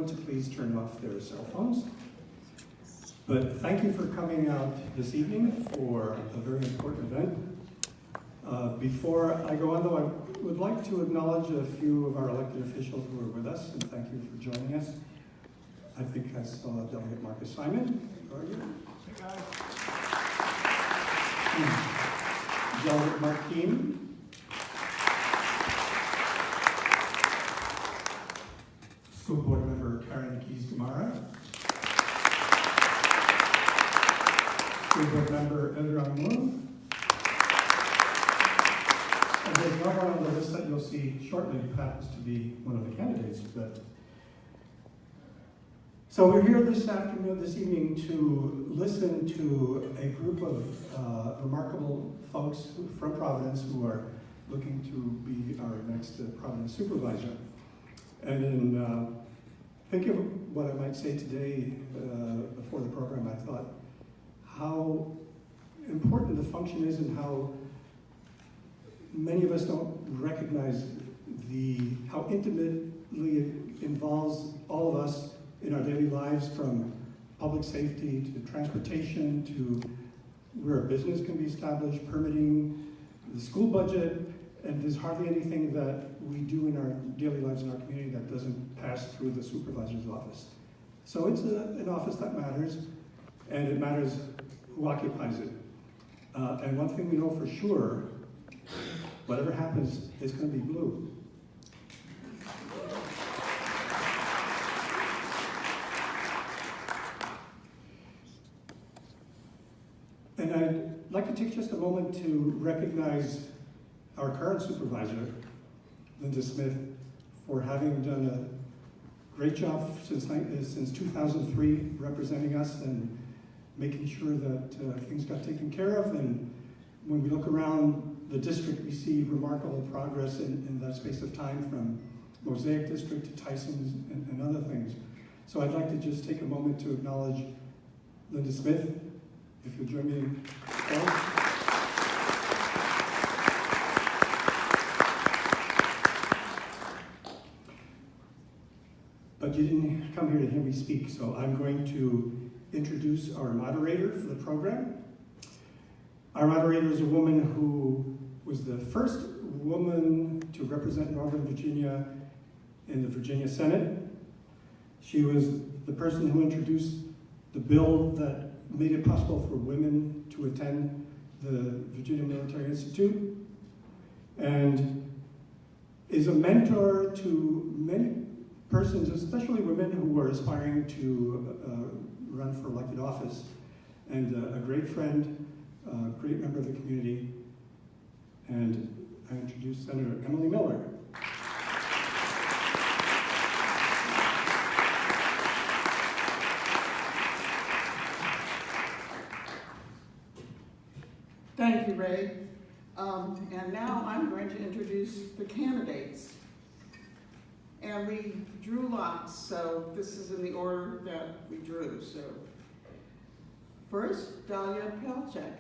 everyone to please turn off their cell phones. But thank you for coming out this evening for a very important event. Before I go on, though, I would like to acknowledge a few of our elected officials who are with us, and thank you for joining us. I think I saw Delegate Marcus Simon. Where are you? Hey, guys. Delegate Mark Keane. School Board Member Karen Keys-Gamara. School Board Member Edgar Moon. And there's no one on the list that you'll see shortly who happens to be one of the candidates. So we're here this evening to listen to a group of remarkable folks from Providence who are looking to be our next Providence supervisor. And in thinking of what I might say today before the program, I thought how important the function is and how many of us don't recognize how intimately it involves all of us in our daily lives, from public safety to transportation to where a business can be established, permitting, the school budget, and there's hardly anything that we do in our daily lives in our community that doesn't pass through the supervisor's office. So it's an office that matters, and it matters who occupies it. And one thing we know for sure, whatever happens, it's going to be blue. And I'd like to take just a moment to recognize our current supervisor, Linda Smith, for having done a great job since 2003 representing us and making sure that things got taken care of. And when we look around the district, we see remarkable progress in that space of time, from Mosaic District to Tyson's and other things. So I'd like to just take a moment to acknowledge Linda Smith. If you'll join me in applause. But you didn't come here to hear me speak, so I'm going to introduce our moderator for the program. Our moderator is a woman who was the first woman to represent Northern Virginia in the Virginia Senate. She was the person who introduced the bill that made it possible for women to attend the Virginia Military Institute, and is a mentor to many persons, especially women who were aspiring to run for elected office, and a great friend, a great member of the community. And I introduce Senator Emily Miller. Thank you, Ray. And now I'm going to introduce the candidates. And we drew lots, so this is in the order that we drew. So first, Dahlia Pelchek.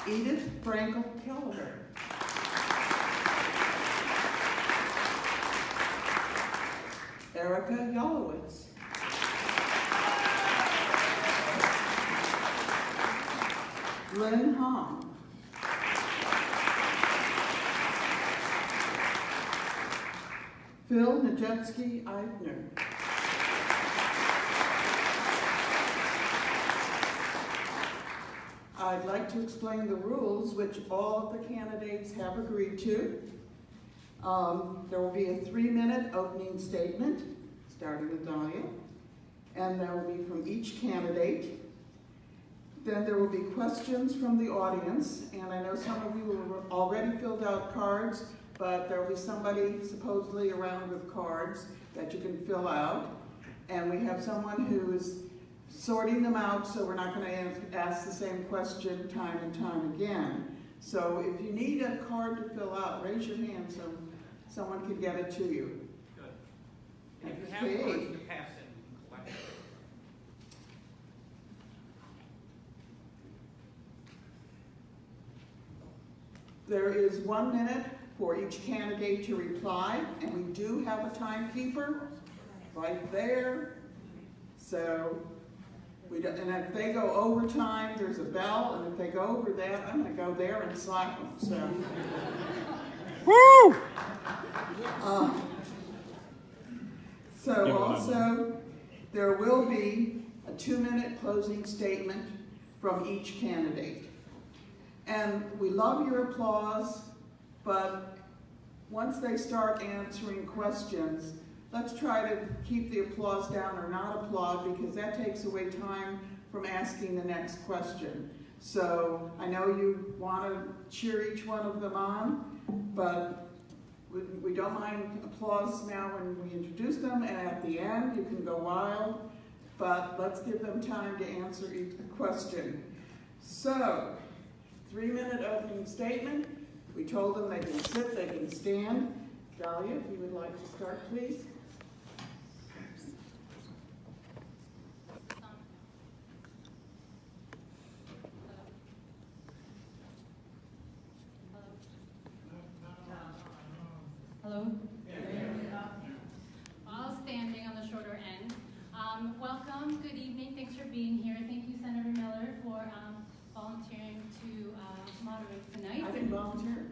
Edith Frankel Kelleher. Erica Yolowitz. Lynn Hong. Phil Niedzelski-Eichner. I'd like to explain the rules, which all of the candidates have agreed to. There will be a 3-minute opening statement, starting with Dahlia, and that will be from each candidate. Then there will be questions from the audience, and I know some of you have already filled out cards, but there will be somebody supposedly around with cards that you can fill out. And we have someone who is sorting them out, so we're not going to ask the same question time and time again. So if you need a card to fill out, raise your hand so someone can get it to you. Good. And if you have cards to pass in, you can collect it. There is 1 minute for each candidate to reply, and we do have a timekeeper right there. So, and if they go overtime, there's a bell, and if they go over that, I'm gonna go there and slap them, so. Woo! So also, there will be a 2-minute closing statement from each candidate. And we love your applause, but once they start answering questions, let's try to keep the applause down or not applaud, because that takes away time from asking the next question. So I know you want to cheer each one of them on, but we don't mind applause now when we introduce them, and at the end you can go wild, but let's give them time to answer each question. So, 3-minute opening statement. We told them they can sit, they can stand. Dahlia, if you would like to start, please. Hello? All standing on the shorter end. Welcome, good evening, thanks for being here. Thank you, Senator Miller, for volunteering to moderate tonight. I didn't volunteer.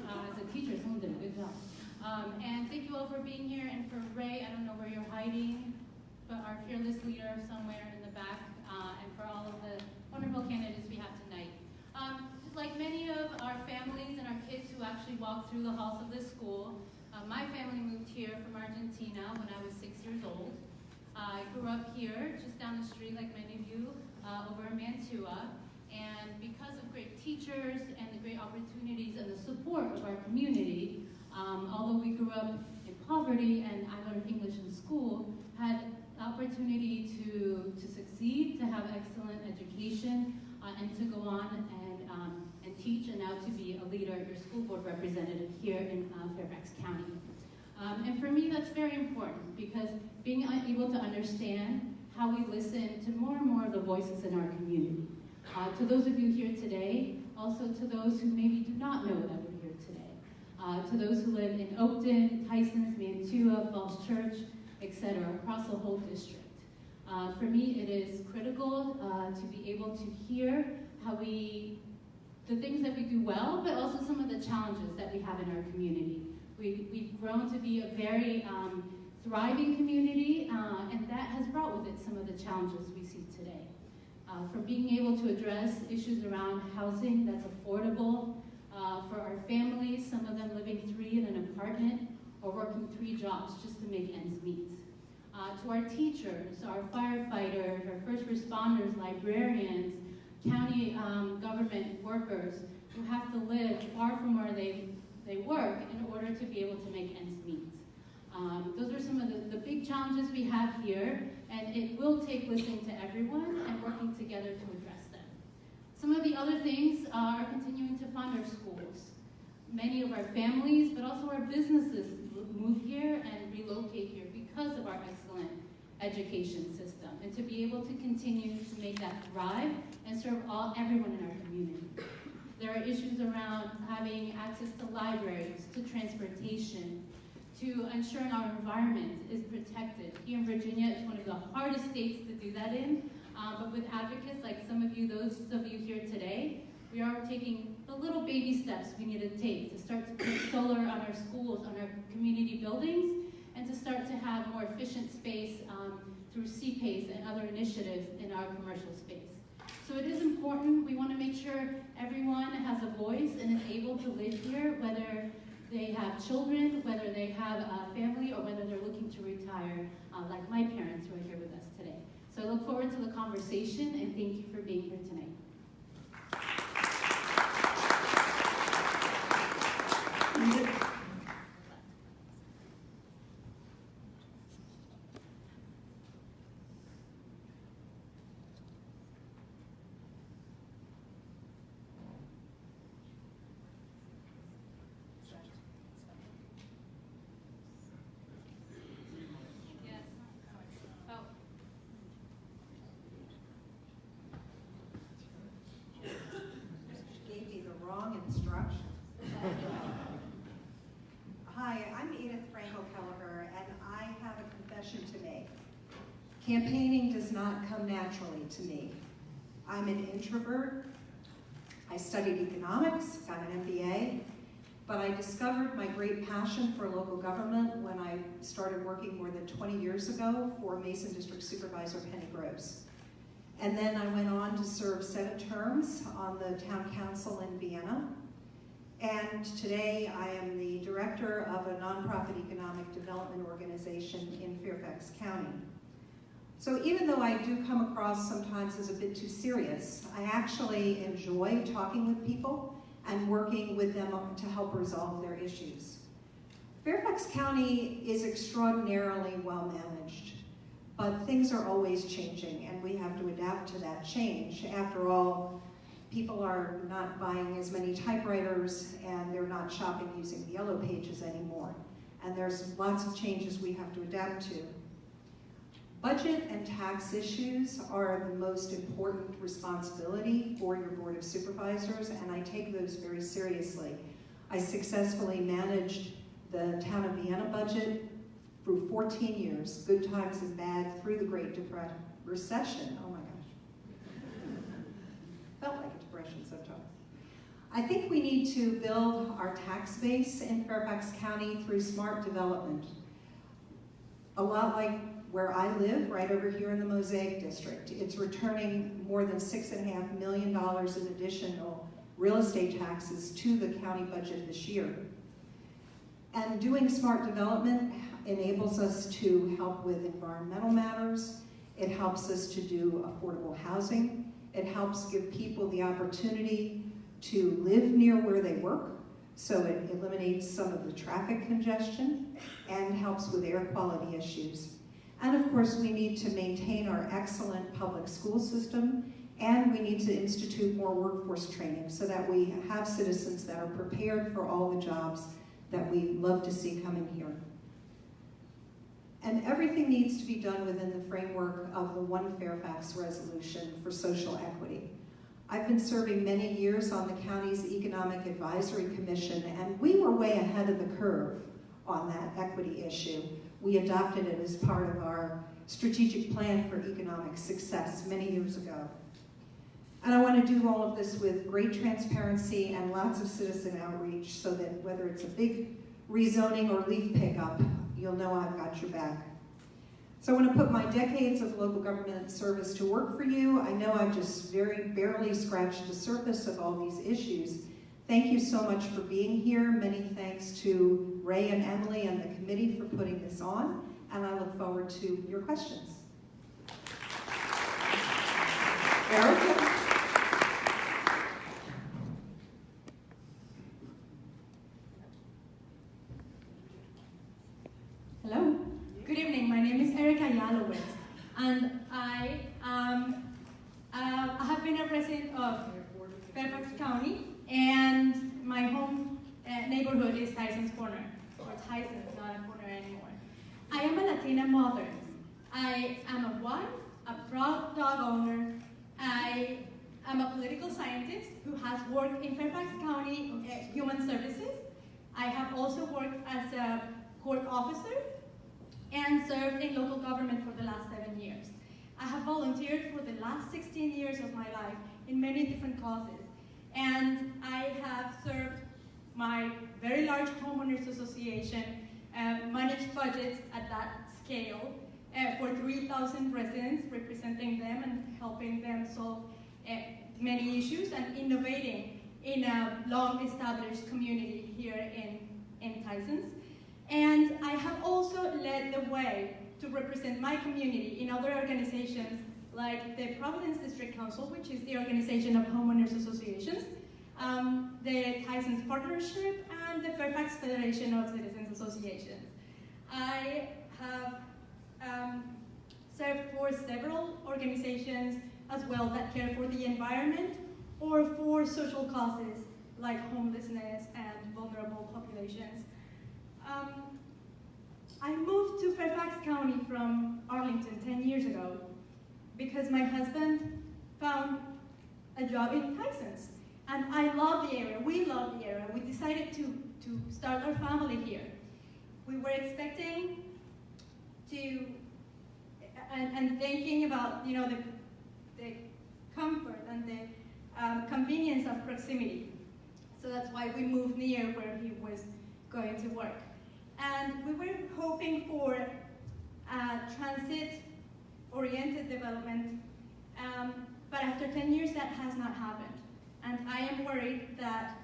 As a teacher, someone did a good job. And thank you all for being here, and for Ray, I don't know where you're hiding, but our fearless leader somewhere in the back, and for all of the wonderful candidates we have tonight. Like many of our families and our kids who actually walk through the halls of this school, my family moved here from Argentina when I was 6 years old. I grew up here, just down the street, like many of you, over in Mantua. And because of great teachers and the great opportunities and the support of our community, although we grew up in poverty and I learned English in school, had the opportunity to succeed, to have excellent education, and to go on and teach, and now to be a leader, your school board representative here in Fairfax County. And for me, that's very important, because being able to understand how we listen to more and more of the voices in our community. To those of you here today, also to those who maybe do not know that we're here today. To those who live in Oakton, Tysons, Mantua, Falls Church, etc., across the whole district. For me, it is critical to be able to hear how the things that we do well, but also some of the challenges that we have in our community. We've grown to be a very thriving community, and that has brought with it some of the challenges we see today. From being able to address issues around housing that's affordable for our families, some of them living 3 in an apartment or working 3 jobs just to make ends meet. To our teachers, our firefighters, our first responders, librarians, county government workers who have to live far from where they work in order to be able to make ends meet. Those are some of the big challenges we have here, and it will take listening to everyone and working together to address them. Some of the other things are continuing to fund our schools. Many of our families, but also our businesses, move here and relocate here because of our excellent education system, and to be able to continue to make that thrive and serve everyone in our community. There are issues around having access to libraries, to transportation, to ensuring our environment is protected. Here in Virginia, it's one of the hardest states to do that in, but with advocates like some of you, those of you here today, we are taking the little baby steps we need to take to start to put solar on our schools, on our community buildings, and to start to have more efficient space through CPACE and other initiatives in our commercial space. So it is important. We want to make sure everyone has a voice and is able to live here, whether they have children, whether they have a family, or whether they're looking to retire, like my parents who are here with us today. So I look forward to the conversation, and thank you for being here tonight. wrong instructions. Hi, I'm Edith Franco-Kelleher, and I have a confession to make. Campaigning does not come naturally to me. I'm an introvert. I studied economics, got an MBA, but I discovered my great passion for local government when I started working more than 20 years ago for Mason District Supervisor Penny Gross. And then I went on to serve 7 terms on the town council in Vienna. And today I am the director of a nonprofit economic development organization in Fairfax County. So even though I do come across sometimes as a bit too serious, I actually enjoy talking with people and working with them to help resolve their issues. Fairfax County is extraordinarily well managed, but things are always changing and we have to adapt to that change. After all, people are not buying as many typewriters and they're not shopping using the yellow pages anymore. And there's lots of changes we have to adapt to. Budget and tax issues are the most important responsibility for your Board of Supervisors, and I take those very seriously. I successfully managed the town of Vienna budget for 14 years, good times and bad, through the Great Recession. Oh my gosh. Felt like a depression sometimes. I think we need to build our tax base in Fairfax County through smart development. A lot like where I live, right over here in the Mosaic District. It's returning more than $6.5 million in additional real estate taxes to the county budget this year. And doing smart development enables us to help with environmental matters. It helps us to do affordable housing. It helps give people the opportunity to live near where they work, so it eliminates some of the traffic congestion and helps with air quality issues. And of course, we need to maintain our excellent public school system, and we need to institute more workforce training so that we have citizens that are prepared for all the jobs that we love to see coming here. And everything needs to be done within the framework of the One Fairfax Resolution for social equity. I've been serving many years on the county's Economic Advisory Commission, and we were way ahead of the curve on that equity issue. We adopted it as part of our strategic plan for economic success many years ago. And I want to do all of this with great transparency and lots of citizen outreach so that whether it's a big rezoning or leaf pickup, you'll know I've got your back. So I want to put my decades of local government service to work for you. I know I've just very barely scratched the surface of all these issues. Thank you so much for being here. Many thanks to Ray and Emily and the committee for putting this on, and I look forward to your questions. Erica? Hello. Good evening. My name is Erica Yalowitz, and I have been a resident of Fairfax County, and my home neighborhood is Tyson's Corner, or Tyson's, not a corner anymore. I am a Latina mother. I am a wife, a proud dog owner. I am a political scientist who has worked in Fairfax County Human Services. I have also worked as a court officer and served in local government for the last 7 years. I have volunteered for the last 16 years of my life in many different causes. And I have served my very large homeowners association, managed budgets at that scale for 3,000 residents, representing them and helping them solve many issues and innovating in a long-established community here in Tysons. And I have also led the way to represent my community in other organizations like the Providence District Council, which is the organization of homeowners associations, the Tysons Partnership, and the Fairfax Federation of Citizens Associations. I have served for several organizations as well that care for the environment or for social causes like homelessness and vulnerable populations. I moved to Fairfax County from Arlington 10 years ago because my husband found a job in Tysons. And I love the area, we love the area. We decided to start our family here. We were expecting to, and thinking about, you know, the comfort and the convenience of proximity. So that's why we moved near where he was going to work. And we were hoping for transit-oriented development, but after 10 years that has not happened. And I am worried that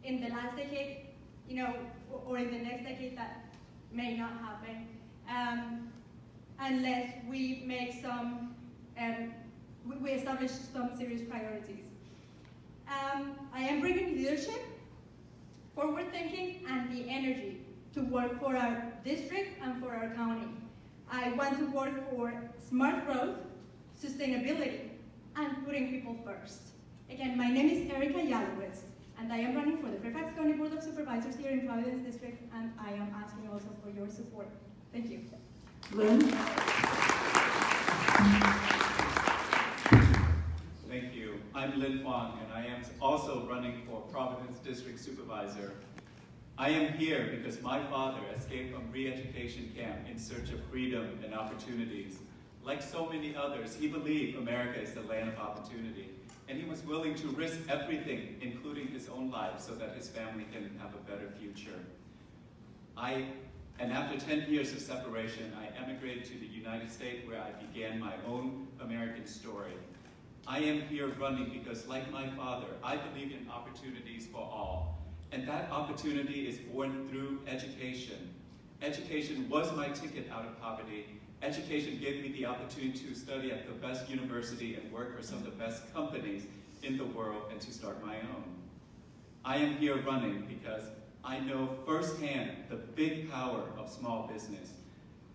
in the last decade, you know, or in the next decade, that may not happen unless we make some, we establish some serious priorities. I am bringing leadership, forward thinking, and the energy to work for our district and for our county. I want to work for smart growth, sustainability, and putting people first. Again, my name is Erica Yalowitz, and I am running for the Fairfax County Board of Supervisors here in Providence District, and I am asking also for your support. Thank you. Lynn? Thank you. I'm Lin Huang, and I am also running for Providence District Supervisor. I am here because my father escaped from re-education camp in search of freedom and opportunities. Like so many others, he believed America is the land of opportunity, and he was willing to risk everything, including his own life, so that his family can have a better future. And after 10 years of separation, I emigrated to the United States, where I began my own American story. I am here running because, like my father, I believe in opportunities for all. And that opportunity is born through education. Education was my ticket out of poverty. Education gave me the opportunity to study at the best university and work for some of the best companies in the world and to start my own. I am here running because I know firsthand the big power of small business.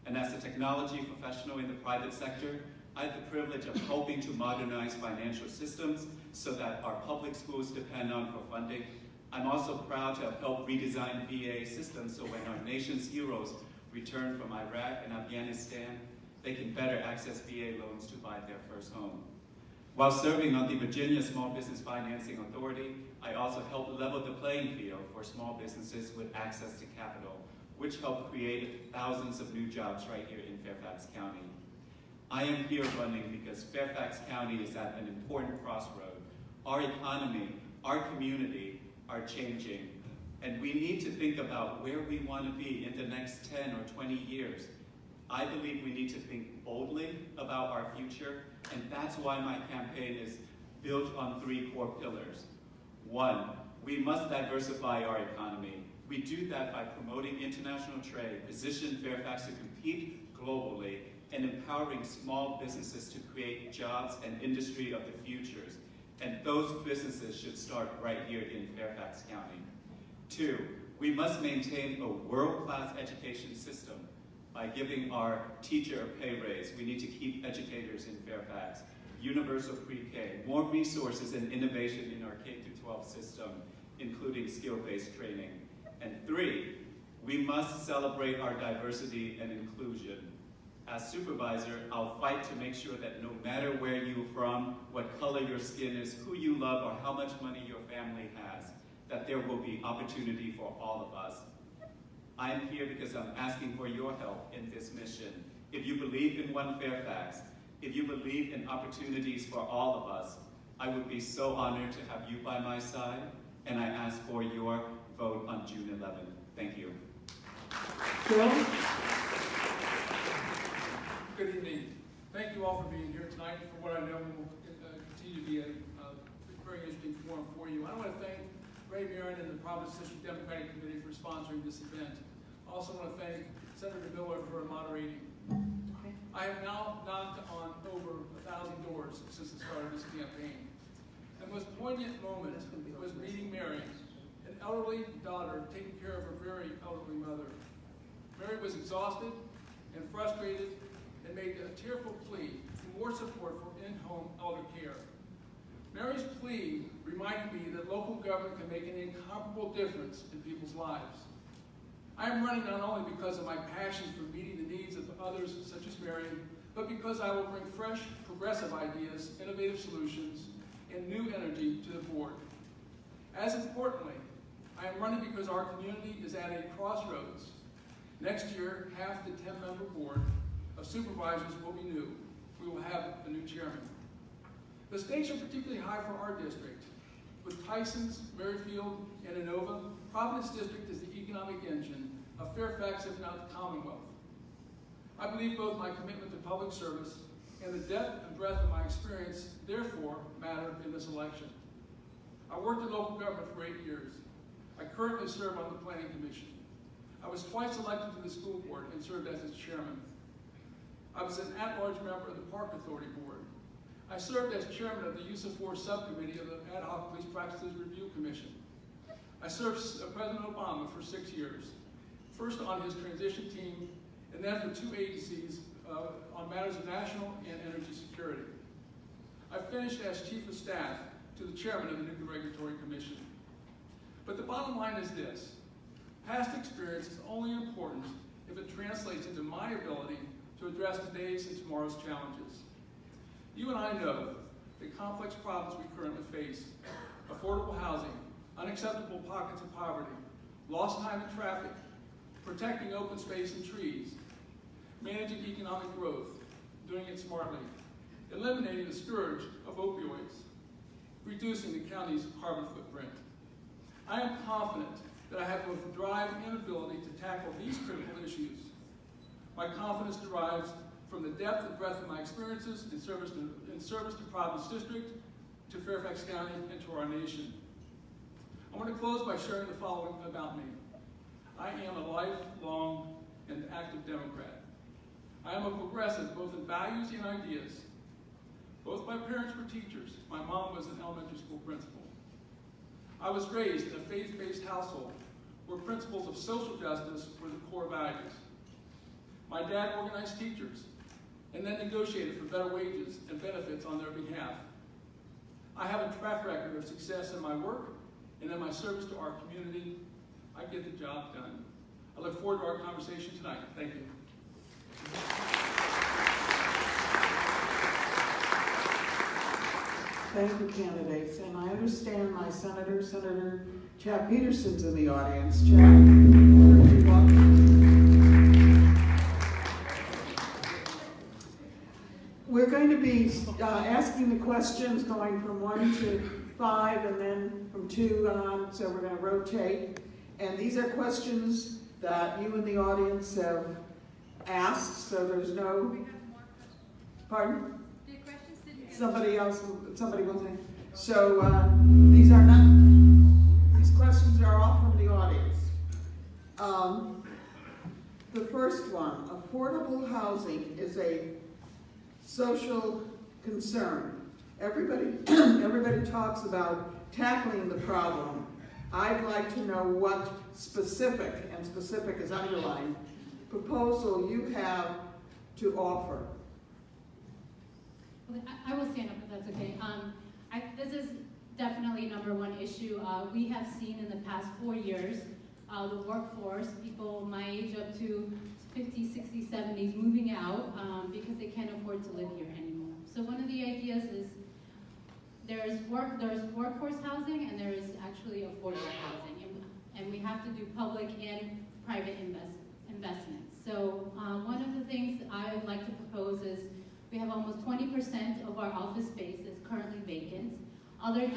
And as a technology professional in the private sector, I have the privilege of helping to modernize financial systems so that our public schools depend on for funding. I'm also proud to have helped redesign VA systems so when our nation's heroes return from Iraq and Afghanistan, they can better access VA loans to buy their first home. While serving on the Virginia Small Business Financing Authority, I also helped level the playing field for small businesses with access to capital, which helped create thousands of new jobs right here in Fairfax County. I am here running because Fairfax County is at an important crossroad. Our economy, our community are changing, and we need to think about where we want to be in the next 10 or 20 years. I believe we need to think boldly about our future, and that's why my campaign is built on 3 core pillars. 1, we must diversify our economy. We do that by promoting international trade, position Fairfax to compete globally, and empowering small businesses to create jobs and industry of the futures. And those businesses should start right here in Fairfax County. 2, we must maintain a world-class education system. By giving our teacher a pay raise, we need to keep educators in Fairfax, universal pre-K, more resources and innovation in our K-12 system, including skill-based training. And 3, we must celebrate our diversity and inclusion. As supervisor, I'll fight to make sure that no matter where you're from, what color your skin is, who you love, or how much money your family has, that there will be opportunity for all of us. I am here because I'm asking for your help in this mission. If you believe in One Fairfax, if you believe in opportunities for all of us, I would be so honored to have you by my side, and I ask for your vote on June 11th. Thank you. Phil? Good evening. Thank you all for being here tonight for what I know will continue to be a very interesting forum for you. I want to thank Ray Murin and the Providence District Democratic Committee for sponsoring this event. I also want to thank Senator Miller for moderating. I have now knocked on over 1,000 doors since the start of this campaign. The most poignant moment was meeting Mary, an elderly daughter taking care of her very elderly mother. Mary was exhausted and frustrated and made a tearful plea for more support for in-home elder care. Mary's plea reminded me that local government can make an incomparable difference in people's lives. I am running not only because of my passion for meeting the needs of others such as Mary, but because I will bring fresh, progressive ideas, innovative solutions, and new energy to the board. As importantly, I am running because our community is at a crossroads. Next year, half the 10-member board of supervisors will be new. We will have a new chairman. The stakes are particularly high for our district. With Tysons, Merrifield, and Inova, Providence District is the economic engine of Fairfax, if not the Commonwealth. I believe both my commitment to public service and the depth and breadth of my experience, therefore, matter in this election. I worked in local government for 8 years. I currently serve on the Planning Commission. I was twice elected to the school board and served as its chairman. I was an at-large member of the Park Authority Board. I served as chairman of the Use of Force Subcommittee of the Ad Hoc Police Practices Review Commission. I served President Obama for 6 years, first on his transition team, and then for 2 agencies on matters of national and energy security. I finished as chief of staff to the chairman of the Nuclear Regulatory Commission. But the bottom line is this: past experience is only important if it translates into my ability to address today's and tomorrow's challenges. You and I know the complex problems we currently face: affordable housing, unacceptable pockets of poverty, lost time in traffic, protecting open space and trees, managing economic growth, doing it smartly, eliminating the scourge of opioids, reducing the county's carbon footprint. I am confident that I have both the drive and ability to tackle these critical issues. My confidence derives from the depth and breadth of my experiences in service to Providence District, to Fairfax County, and to our nation. I want to close by sharing the following about me. I am a lifelong and active Democrat. I am a progressive both in values and ideas. Both my parents were teachers. My mom was an elementary school principal. I was raised in a faith-based household where principles of social justice were the core values. My dad organized teachers and then negotiated for better wages and benefits on their behalf. I have a track record of success in my work and in my service to our community. I get the job done. I look forward to our conversation tonight. Thank you. Thank you, candidates. And I understand my Senator Chad Peterson's in the audience. Chad, you're welcome. We're going to be asking the questions going from 1 to 5 and then from 2 on, so we're going to rotate. And these are questions that you in the audience have asked, so there's no... Pardon? Somebody will think. So these questions are all from the audience. The first one: affordable housing is a social concern. Everybody talks about tackling the problem. I'd like to know what specific, and specific is underlined, proposal you have to offer. I will stand up if that's okay. This is definitely number one issue. We have seen in the past 4 years the workforce, people my age up to 50s, 60s, 70s, moving out because they can't afford to live here anymore. So one of the ideas is there's workforce housing and there is actually affordable housing, and we have to do public and private investments. So one of the things I would like to propose is we have almost 20% of our office space is currently vacant. Other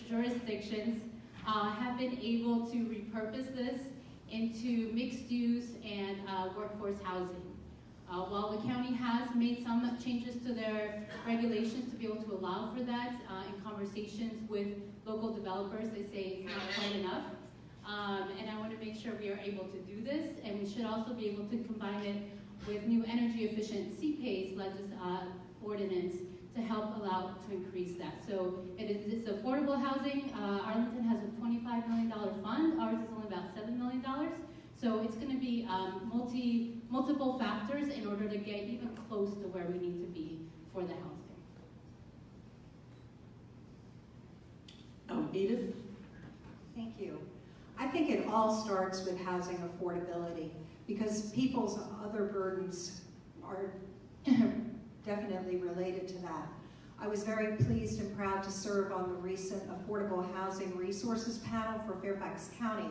jurisdictions have been able to repurpose this into mixed use and workforce housing. While the county has made some changes to their regulations to be able to allow for that, in conversations with local developers, they say it's not quite enough. And I want to make sure we are able to do this, and we should also be able to combine it with new energy efficient CPACE ordinance to help allow to increase that. So it's affordable housing. Arlington has a $25 million fund. Ours is only about $7 million. So it's going to be multiple factors in order to get even close to where we need to be for the housing. Edith? Thank you. I think it all starts with housing affordability, because people's other burdens are definitely related to that. I was very pleased and proud to serve on the recent Affordable Housing Resources Panel for Fairfax County,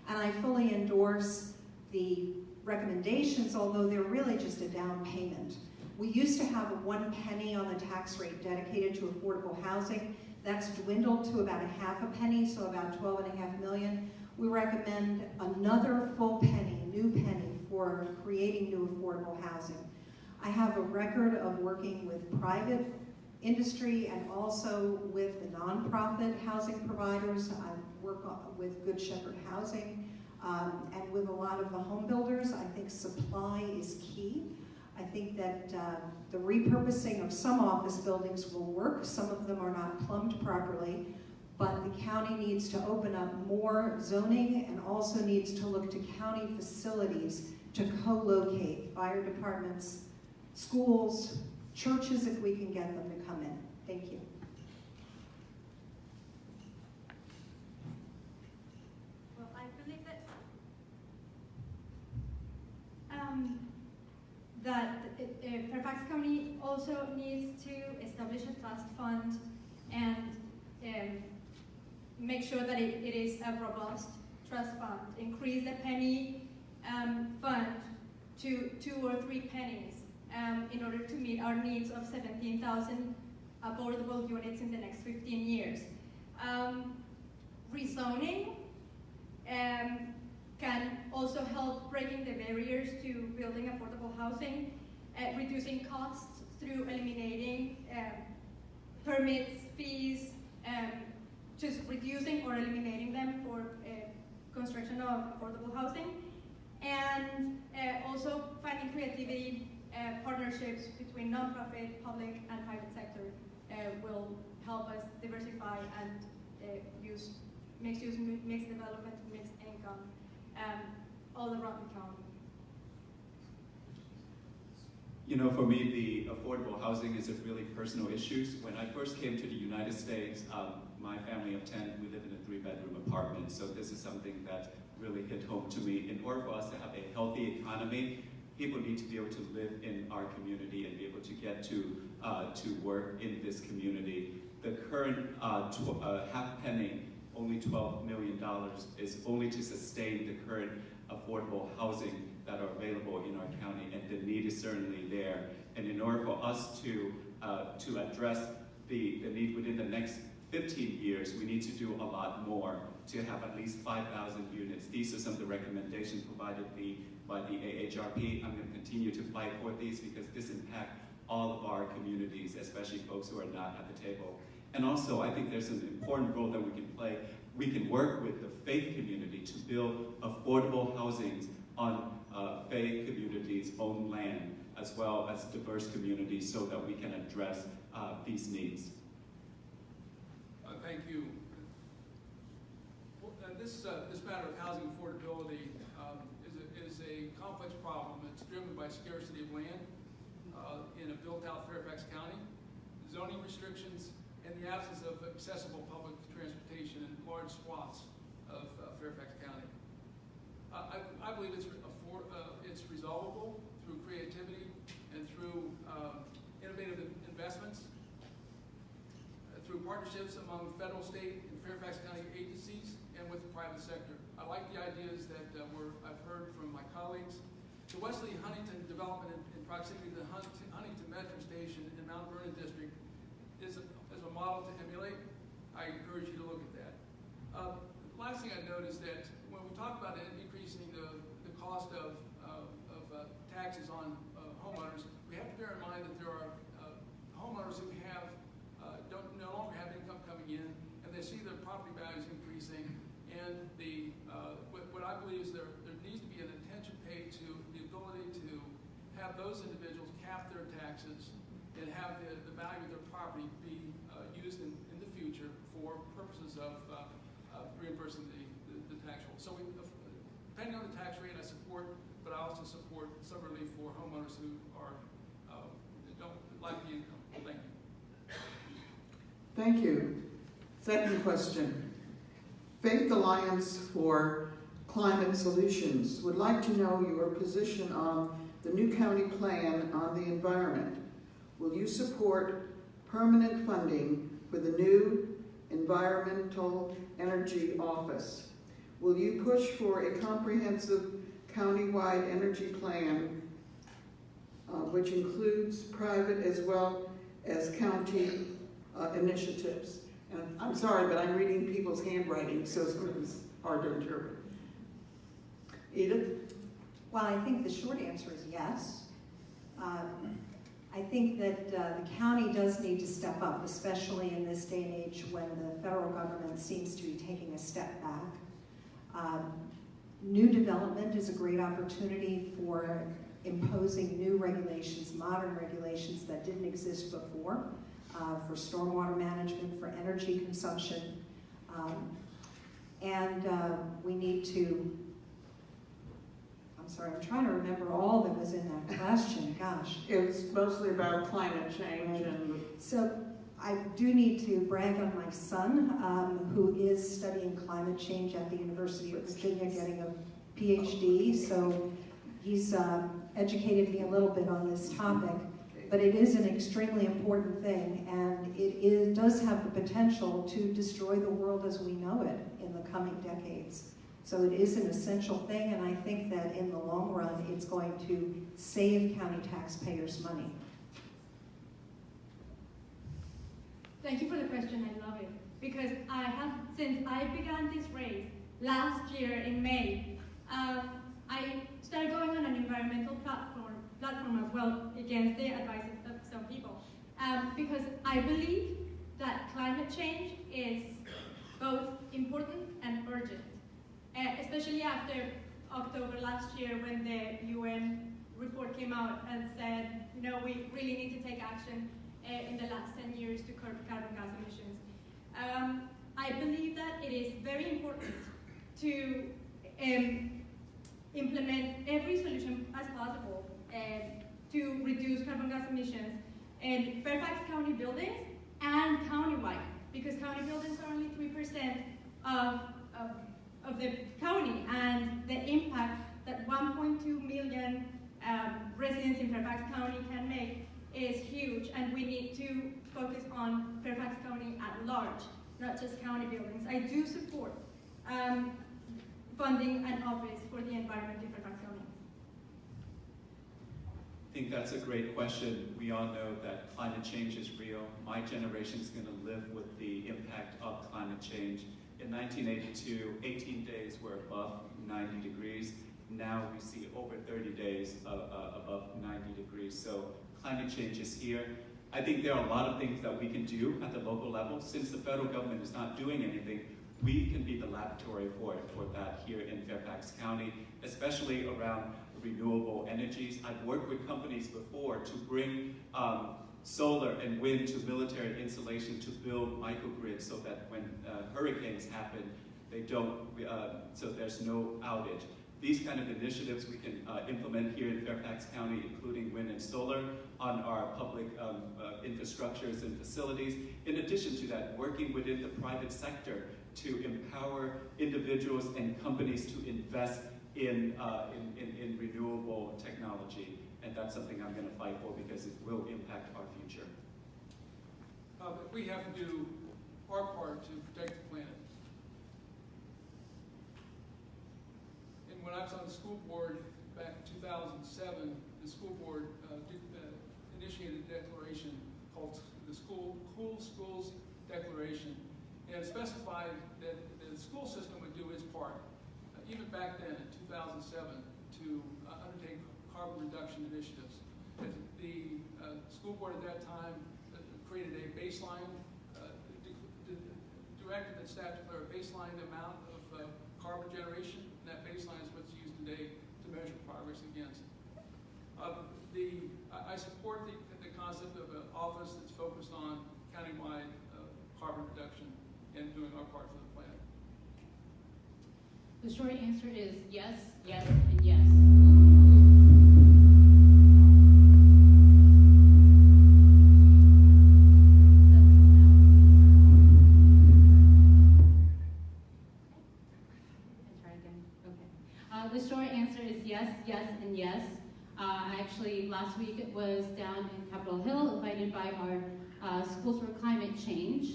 and I fully endorse the recommendations, although they're really just a down payment. We used to have 1 penny on the tax rate dedicated to affordable housing. That's dwindled to about a half a penny, so about 12.5 million. We recommend another full penny, new penny, for creating new affordable housing. I have a record of working with private industry and also with the nonprofit housing providers. I work with Good Shepherd Housing and with a lot of the home builders. I think supply is key. I think that the repurposing of some office buildings will work. Some of them are not plumbed properly, but the county needs to open up more zoning and also needs to look to county facilities to co-locate fire departments, schools, churches, if we can get them to come in. Thank you. Well, I believe that Fairfax County also needs to establish a trust fund and make sure that it is a robust trust fund. Increase the penny fund to 2 or 3 pennies in order to meet our needs of 17,000 affordable units in the next 15 years. Rezoning can also help breaking the barriers to building affordable housing, reducing costs through eliminating permits, fees, just reducing or eliminating them for construction of affordable housing, and also finding creativity partnerships between nonprofit, public, and private sector will help us diversify and mixed development, mixed income all around the county. You know, for me, the affordable housing is a really personal issue. When I first came to the United States, my family of 10, we live in a 3-bedroom apartment, so this is something that really hit home to me. In order for us to have a healthy economy, people need to be able to live in our community and be able to get to work in this community. The current half penny, only $12 million, is only to sustain the current affordable housing that are available in our county, and the need is certainly there. And in order for us to address the need within the next 15 years, we need to do a lot more to have at least 5,000 units. These are some of the recommendations provided by the AHRP. I'm going to continue to fight for these because this impacts all of our communities, especially folks who are not at the table. And also, I think there's an important role that we can play. We can work with the faith community to build affordable housings on faith communities' own land, as well as diverse communities, so that we can address these needs. Thank you. Well, this matter of housing affordability is a complex problem. It's driven by scarcity of land in a built-out Fairfax County, zoning restrictions, and the absence of accessible public transportation in large swaths of Fairfax County. I believe it's resolvable through creativity and through innovative investments, through partnerships among federal, state, and Fairfax County agencies, and with the private sector. I like the ideas that I've heard from my colleagues. The Wesley Huntington development in proximity to the Huntington Metro Station in Mount Vernon District is a model to emulate. I encourage you to look at that. The last thing I note is that when we talk about increasing the cost of taxes on homeowners, we have to bear in mind that there are homeowners who have no longer have income coming in, and they see their property values increasing. And what I believe is there needs to be an attention paid to the ability to have those individuals cap their taxes and have the value of their property be used in the future for purposes of reimbursing the tax roll. So depending on the tax rate, I support, but I also support some relief for homeowners who don't like the income. Thank you. Thank you. Second question. Faith Alliance for Climate Solutions would like to know your position on the new county plan on the environment. Will you support permanent funding for the new Environmental Energy Office. Will you push for a comprehensive countywide energy plan, which includes private as well as county initiatives? And I'm sorry, but I'm reading people's handwriting, so it's hard to interpret. Edith? Well, I think the short answer is yes. I think that the county does need to step up, especially in this day and age when the federal government seems to be taking a step back. New development is a great opportunity for imposing new regulations, modern regulations that didn't exist before, for stormwater management, for energy consumption. We need to, I'm sorry, I'm trying to remember all that was in that question, gosh. It was mostly about climate change and... So I do need to brag on my son, who is studying climate change at the University of Virginia, getting a PhD. So he's educated me a little bit on this topic, but it is an extremely important thing, and it does have the potential to destroy the world as we know it in the coming decades. So it is an essential thing, and I think that in the long run, it's going to save county taxpayers money. Thank you for the question, I love it. Because since I began this race last year in May, I started going on an environmental platform as well against the advice of some people. Because I believe that climate change is both important and urgent. Especially after October last year when the UN report came out and said, we really need to take action in the last 10 years to curb carbon gas emissions. I believe that it is very important to implement every solution as possible to reduce carbon gas emissions in Fairfax County buildings and countywide, because county buildings are only 3% of the county, and the impact that 1.2 million residents in Fairfax County can make is huge, and we need to focus on Fairfax County at large, not just county buildings. I do support funding an office for the environment in Fairfax County. I think that's a great question. We all know that climate change is real. My generation is going to live with the impact of climate change. In 1982, 18 days were above 90 degrees. Now we see over 30 days above 90 degrees. So climate change is here. I think there are a lot of things that we can do at the local level. Since the federal government is not doing anything, we can be the laboratory for that here in Fairfax County, especially around renewable energies. I've worked with companies before to bring solar and wind to military installation to build microgrids so that when hurricanes happen, they don't, so there's no outage. These kind of initiatives we can implement here in Fairfax County, including wind and solar, on our public infrastructures and facilities. In addition to that, working within the private sector to empower individuals and companies to invest in renewable technology. And that's something I'm going to fight for because it will impact our future. But we have to do our part to protect the planet. And when I was on the school board back in 2007, the school board initiated a declaration called the Cool Schools Declaration. And it specified that the school system would do its part, even back then in 2007, to undertake carbon reduction initiatives. The school board at that time created a baseline, directed its staff to declare a baseline amount of carbon generation, and that baseline is what's used today to measure progress against. I support the concept of an office that's focused on countywide carbon reduction and doing our part for the planet. The short answer is yes, yes, and yes. The short answer is yes, yes, and yes. Actually, last week it was down in Capitol Hill, invited by our Schools for Climate Change.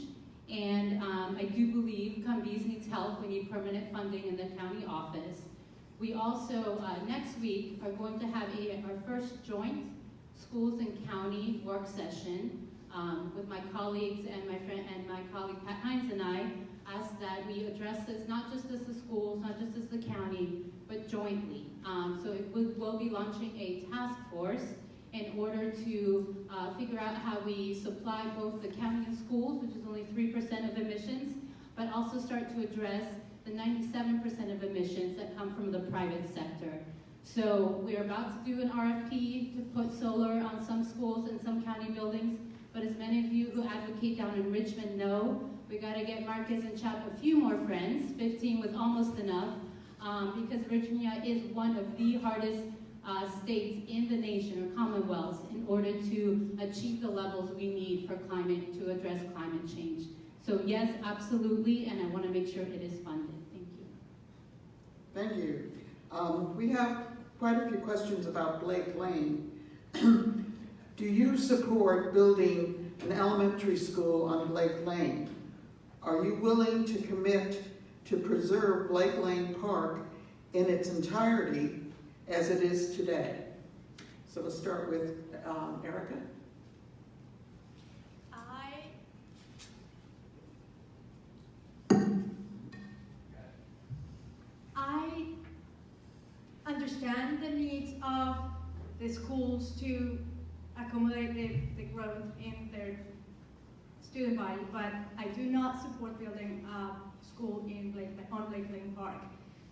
And I do believe Cumbies needs help. We need permanent funding in the county office. We also, next week, are going to have our first joint schools and county work session with my colleagues and my colleague Pat Hines and I asked that we address this not just as the schools, not just as the county, but jointly. So we'll be launching a task force in order to figure out how we supply both the county and schools, which is only 3% of emissions, but also start to address the 97% of emissions that come from the private sector. So we're about to do an RFP to put solar on some schools and some county buildings, but as many of you who advocate down in Richmond know, we gotta get Marcus and Chap a few more friends. 15 was almost enough, because Virginia is one of the hardest states in the nation, or commonwealths, in order to achieve the levels we need for climate, to address climate change. So yes, absolutely, and I want to make sure it is funded. Thank you. Thank you. We have quite a few questions about Blake Lane. Do you support building an elementary school on Blake Lane? Are you willing to commit to preserve Blake Lane Park in its entirety as it is today? So we'll start with Erica. I understand the needs of the schools to accommodate the growth in their student body, but I do not support building a school on Blake Lane Park.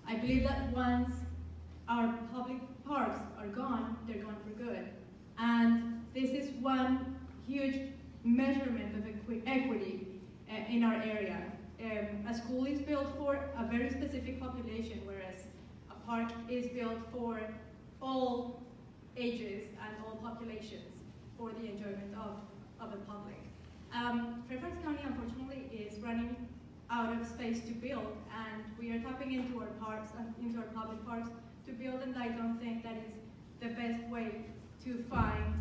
I believe that once our public parks are gone, they're gone for good. And this is one huge measurement of equity in our area. A school is built for a very specific population, whereas a park is built for all ages and all populations for the enjoyment of the public. Fairfax County, unfortunately, is running out of space to build, and we are tapping into our parks, into our public parks, to build, and I don't think that is the best way to find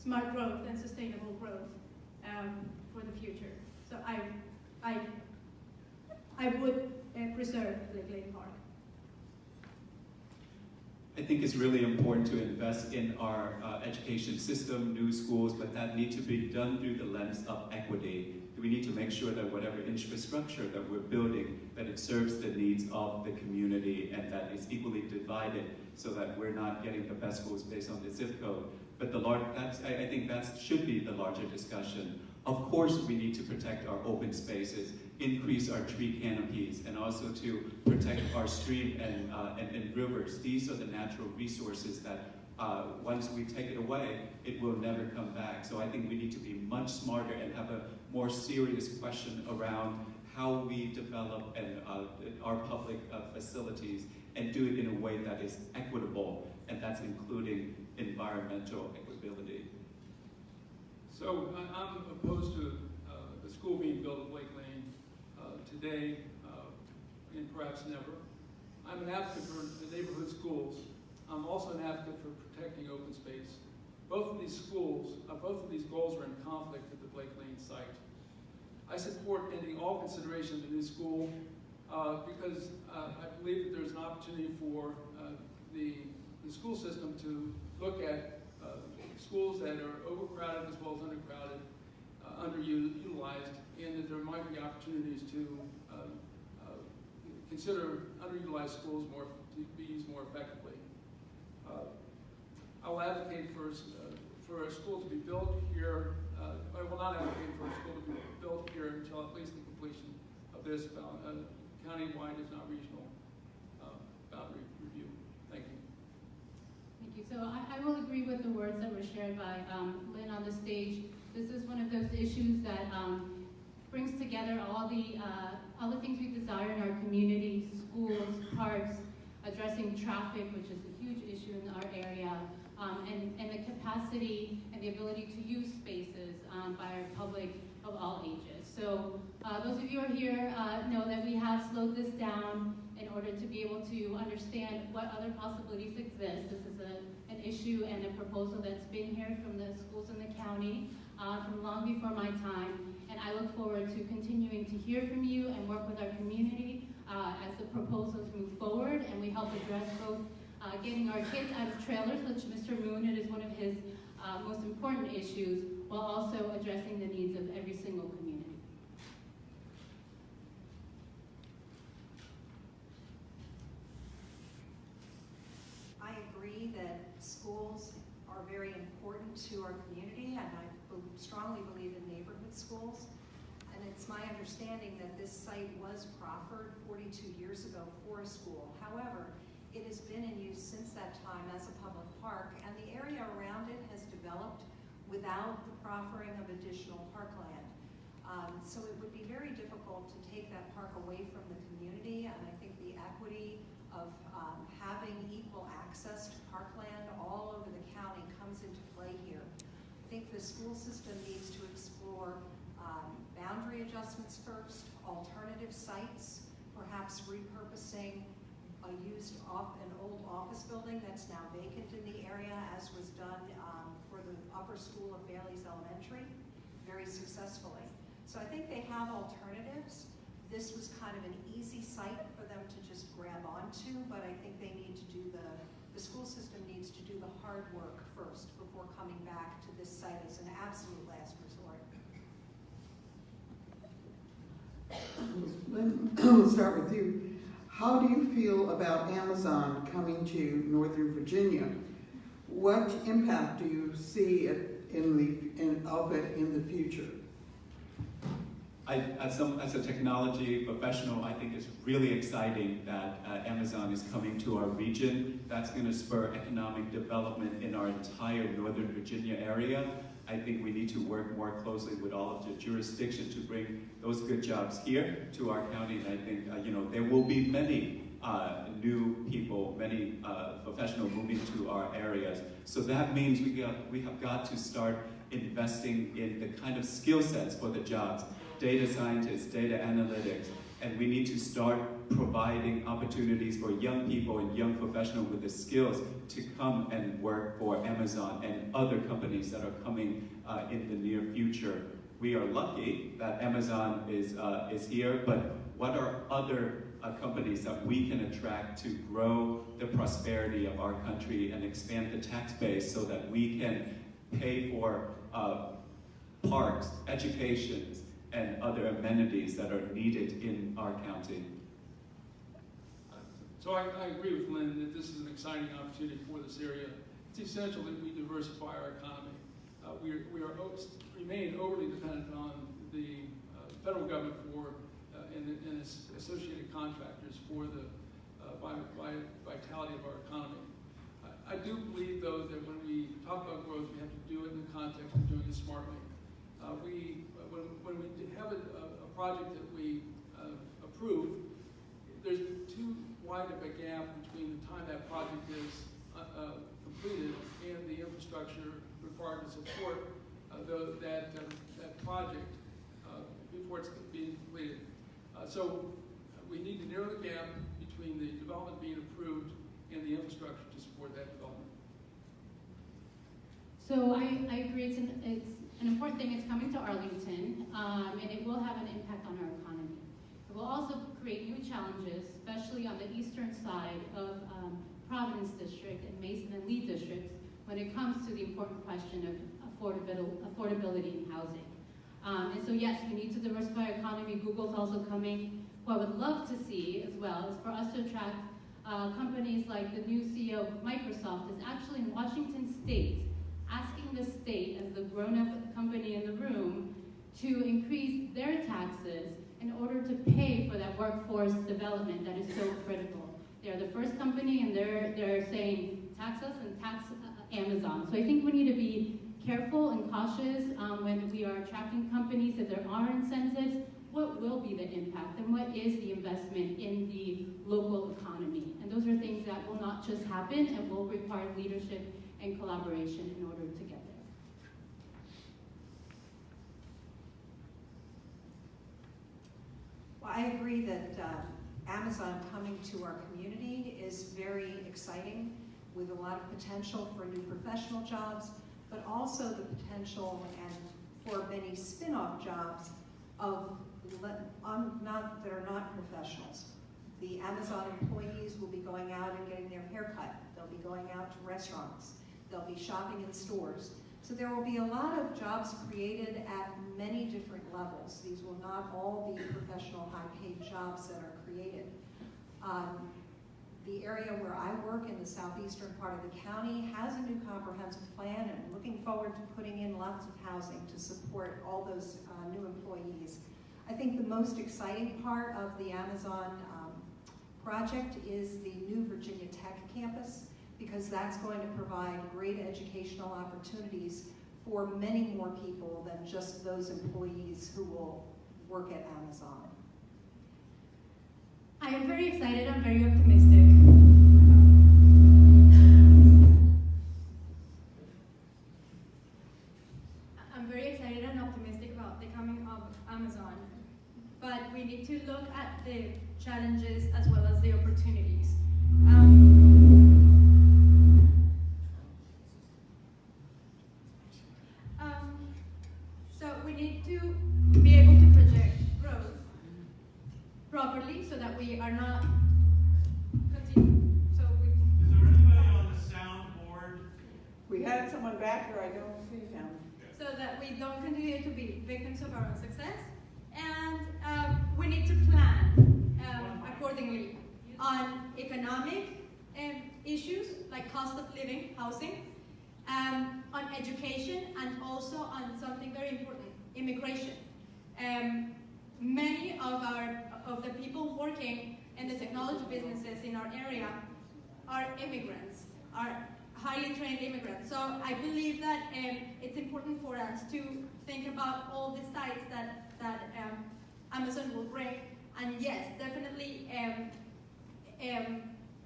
smart growth and sustainable growth for the future. So I would preserve Blake Lane Park. I think it's really important to invest in our education system, new schools, but that needs to be done through the lens of equity. We need to make sure that whatever infrastructure that we're building, that it serves the needs of the community and that it's equally divided so that we're not getting the best schools based on the zip code. But I think that should be the larger discussion. Of course, we need to protect our open spaces, increase our tree canopies, and also to protect our stream and rivers. These are the natural resources that once we take it away, it will never come back. So I think we need to be much smarter and have a more serious question around how we develop our public facilities and do it in a way that is equitable, and that's including environmental equitability. So I'm opposed to the school being built at Blake Lane today and perhaps never. I'm an advocate for the neighborhood schools. I'm also an advocate for protecting open space. Both of these goals are in conflict with the Blake Lane site. I support ending all consideration of the new school because I believe that there's an opportunity for the school system to look at schools that are overcrowded as well as undercrowded, underutilized, and that there might be opportunities to consider underutilized schools to be used more effectively. I'll advocate for a school to be built here. I will not advocate for a school to be built here until at least the completion of this county-wide, if not regional, boundary review. Thank you. Thank you. So I will agree with the words that were shared by Lynn on the stage. This is one of those issues that brings together all the things we desire in our community, schools, parks, addressing traffic, which is a huge issue in our area, and the capacity and the ability to use spaces by our public of all ages. So those of you who are here know that we have slowed this down in order to be able to understand what other possibilities exist. This is an issue and a proposal that's been here from the schools in the county. from long before my time, and I look forward to continuing to hear from you and work with our community as the proposals move forward and we help address both getting our kids out of trailers, which Mr. Moon, it is one of his most important issues, while also addressing the needs of every single community. I agree that schools are very important to our community, and I strongly believe in neighborhood schools. And it's my understanding that this site was proffered 42 years ago for a school. However, it has been in use since that time as a public park, and the area around it has developed without the proffering of additional parkland. So it would be very difficult to take that park away from the community, and I think the equity of having equal access to parkland all over the county comes into play here. I think the school system needs to explore boundary adjustments first, alternative sites, perhaps repurposing an old office building that's now vacant in the area, as was done for the upper school of Bailey's Elementary, very successfully. So I think they have alternatives. This was kind of an easy site for them to just grab onto, but I think they need to do the school system needs to do the hard work first before coming back to this site as an absolute last resort. Lynn, we'll start with you. How do you feel about Amazon coming to Northern Virginia? What impact do you see of it in the future? As a technology professional, I think it's really exciting that Amazon is coming to our region. That's going to spur economic development in our entire Northern Virginia area. I think we need to work more closely with all of the jurisdictions to bring those good jobs here to our county. And I think there will be many new people, many professionals moving to our areas. So that means we have got to start investing in the kind of skill sets for the jobs. Data scientists, data analytics, and we need to start providing opportunities for young people and young professionals with the skills to come and work for Amazon and other companies that are coming in the near future. We are lucky that Amazon is here, but what are other companies that we can attract to grow the prosperity of our country and expand the tax base so that we can pay for parks, education, and other amenities that are needed in our county? So I agree with Lynn that this is an exciting opportunity for this area. It's essential that we diversify our economy. We remain overly dependent on the federal government and associated contractors for the vitality of our economy. I do believe, though, that when we talk about growth, we have to do it in the context of doing it smartly. When we have a project that we approve, there's too wide of a gap between the time that project is completed and the infrastructure required to support that project before it's being completed. So we need to narrow the gap between the development being approved and the infrastructure to support that development. So I agree, it's an important thing. It's coming to Arlington, and it will have an impact on our economy. It will also create new challenges, especially on the eastern side of Providence District and Mason and Lee districts, when it comes to the important question of affordability in housing. And so yes, we need to diversify our economy. Google's also coming. What I would love to see as well is for us to attract companies like the new CEO of Microsoft is actually in Washington State, asking the state as the grown-up company in the room to increase their taxes in order to pay for that workforce development that is so critical. They're the first company, and they're saying tax us and tax Amazon. So I think we need to be careful and cautious when we are attracting companies. If there are incentives, what will be the impact and what is the investment in the local economy? And those are things that will not just happen and will require leadership and collaboration in order to get there. Well, I agree that Amazon coming to our community is very exciting, with a lot of potential for new professional jobs, but also the potential and for many spin-off jobs of that are not professionals. The Amazon employees will be going out and getting their hair cut. They'll be going out to restaurants. They'll be shopping in stores. So there will be a lot of jobs created at many different levels. These will not all be professional, high-paid jobs that are created. The area where I work in the southeastern part of the county has a new comprehensive plan, and I'm looking forward to putting in lots of housing to support all those new employees. I think the most exciting part of the Amazon project is the new Virginia Tech campus, because that's going to provide great educational opportunities for many more people than just those employees who will work at Amazon. I am very excited and very optimistic. I'm very excited and optimistic about the coming of Amazon, but we need to look at the challenges as well as the opportunities. So we need to be able to project growth properly so that we are not Is there anybody on the soundboard? We had someone back here, I don't see him. so that we don't continue to be victims of our own success, and we need to plan accordingly on economic issues like cost of living, housing, on education, and also on something very important, immigration. Many of the people working in the technology businesses in our area are immigrants, are highly trained immigrants. So I believe that it's important for us to think about all the sites that Amazon will bring, and yes, definitely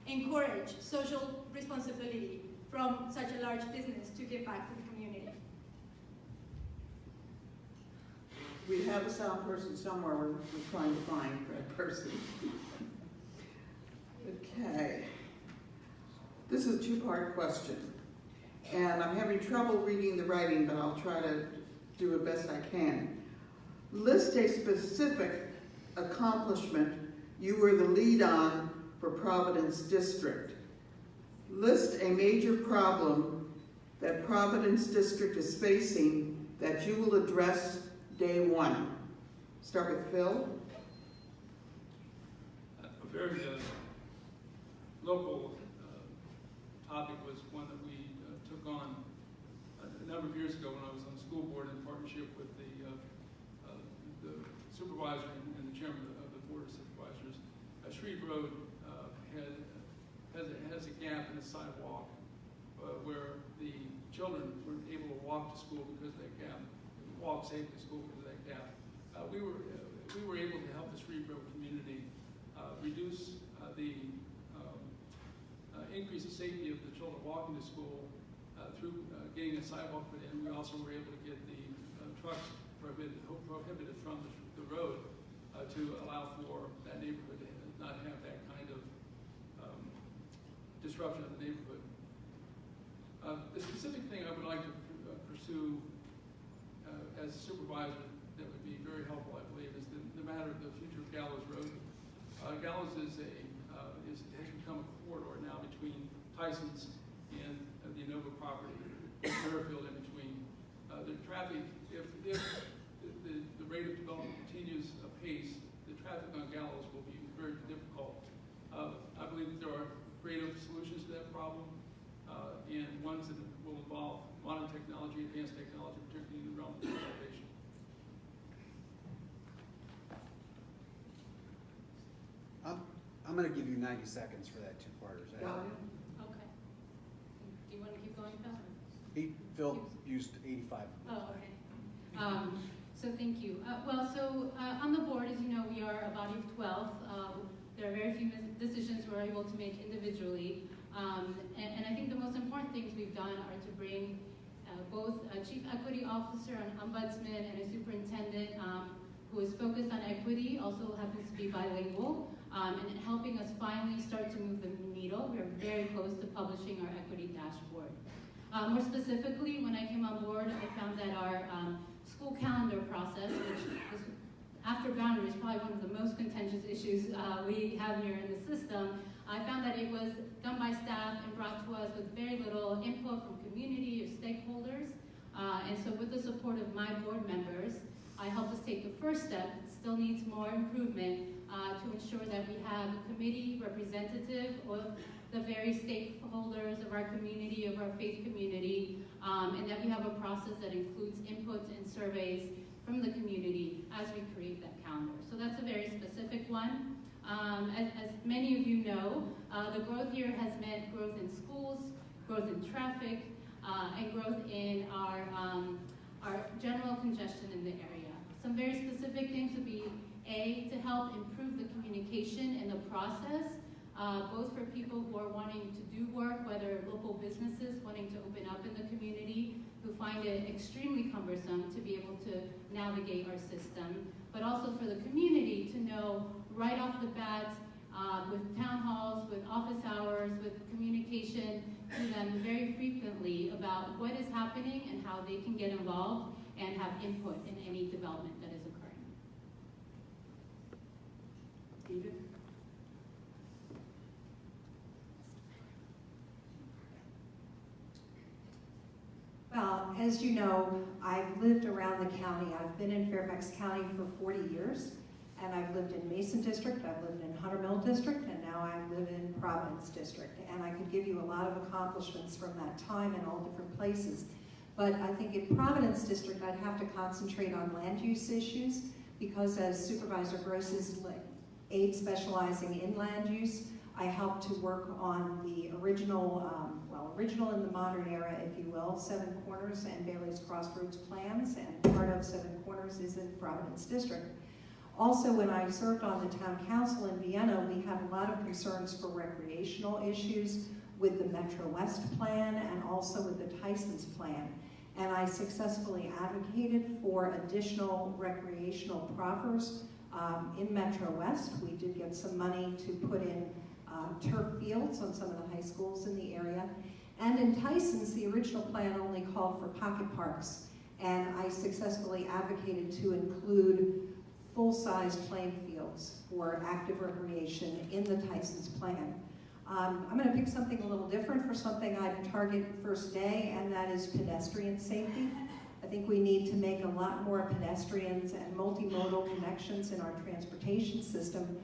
encourage social responsibility from such a large business to give back to the community. We have a sound person somewhere, we're trying to find that person. Okay. This is a two-part question, and I'm having trouble reading the writing, but I'll try to do the best I can. List a specific accomplishment you were the lead on for Providence District. List a major problem that Providence District is facing that you will address day one. Start with Phil. A very local topic was one that we took on a number of years ago when I was on the school board in partnership with the supervisor and the chairman of the board of supervisors. Shreve Road has a gap in the sidewalk where the children weren't able to walk to school because of that gap, walk safely to school because of that gap. We were able to help the Shreve Road community reduce the increase the safety of the children walking to school through getting a sidewalk put in. We also were able to get the trucks prohibited from the road to allow for that neighborhood to not have that kind of disruption of the neighborhood. The specific thing I would like to pursue as a supervisor that would be very helpful, I believe, is the matter of the future of Gallows Road. Gallows has become a corridor now between Tyson's and the Innova property, Fairfield in between. The traffic, if the rate of development continues apace, the traffic on Gallows will be very difficult. I believe that there are creative solutions to that problem, and ones that will involve modern technology, advanced technology, particularly in the realm of digitalization. I'm going to give you 90 seconds for that two-parter. Dahlia? Okay. Do you want to keep going, Phil? Phil used 85. Oh, okay. So thank you. On the board, as you know, we are a body of 12. There are very few decisions we're able to make individually. And I think the most important things we've done are to bring both a chief equity officer, an ombudsman, and a superintendent who is focused on equity, also happens to be bilingual, and helping us finally start to move the needle. We are very close to publishing our equity dashboard. More specifically, when I came on board, I found that our school calendar process, which is after boundaries, probably one of the most contentious issues we have here in the system, I found that it was done by staff and brought to us with very little input from community or stakeholders. And so with the support of my board members, I helped us take the first step. It still needs more improvement to ensure that we have a committee representative of the various stakeholders of our community, of our faith community, and that we have a process that includes inputs and surveys from the community as we create that calendar. So that's a very specific one. As many of you know, the growth here has meant growth in schools, growth in traffic, and growth in our general congestion in the area. Some very specific things would be, A, to help improve the communication in the process, both for people who are wanting to do work, whether local businesses wanting to open up in the community, who find it extremely cumbersome to be able to navigate our system, but also for the community to know right off the bat, with town halls, with office hours, with communication to them very frequently about what is happening and how they can get involved and have input in any development that is occurring. Edith? Well, as you know, I've lived around the county. I've been in Fairfax County for 40 years, and I've lived in Mason District, I've lived in Hunter Mill District, and now I live in Providence District. And I could give you a lot of accomplishments from that time in all different places. But I think in Providence District, I'd have to concentrate on land use issues, because as Supervisor Gross is aide specializing in land use, I helped to work on the original in the modern era, if you will, Seven Corners and Bailey's Crossroads plans, and part of Seven Corners is in Providence District. Also, when I served on the town council in Vienna, we had a lot of concerns for recreational issues with the Metro West plan and also with the Tyson's plan. And I successfully advocated for additional recreational proffers in Metro West. We did get some money to put in turf fields on some of the high schools in the area. And in Tyson's, the original plan only called for pocket parks. And I successfully advocated to include full-size playing fields for active recreation in the Tyson's plan. I'm going to pick something a little different for something I'd target first day, and that is pedestrian safety. I think we need to make a lot more pedestrians and multimodal connections in our transportation system,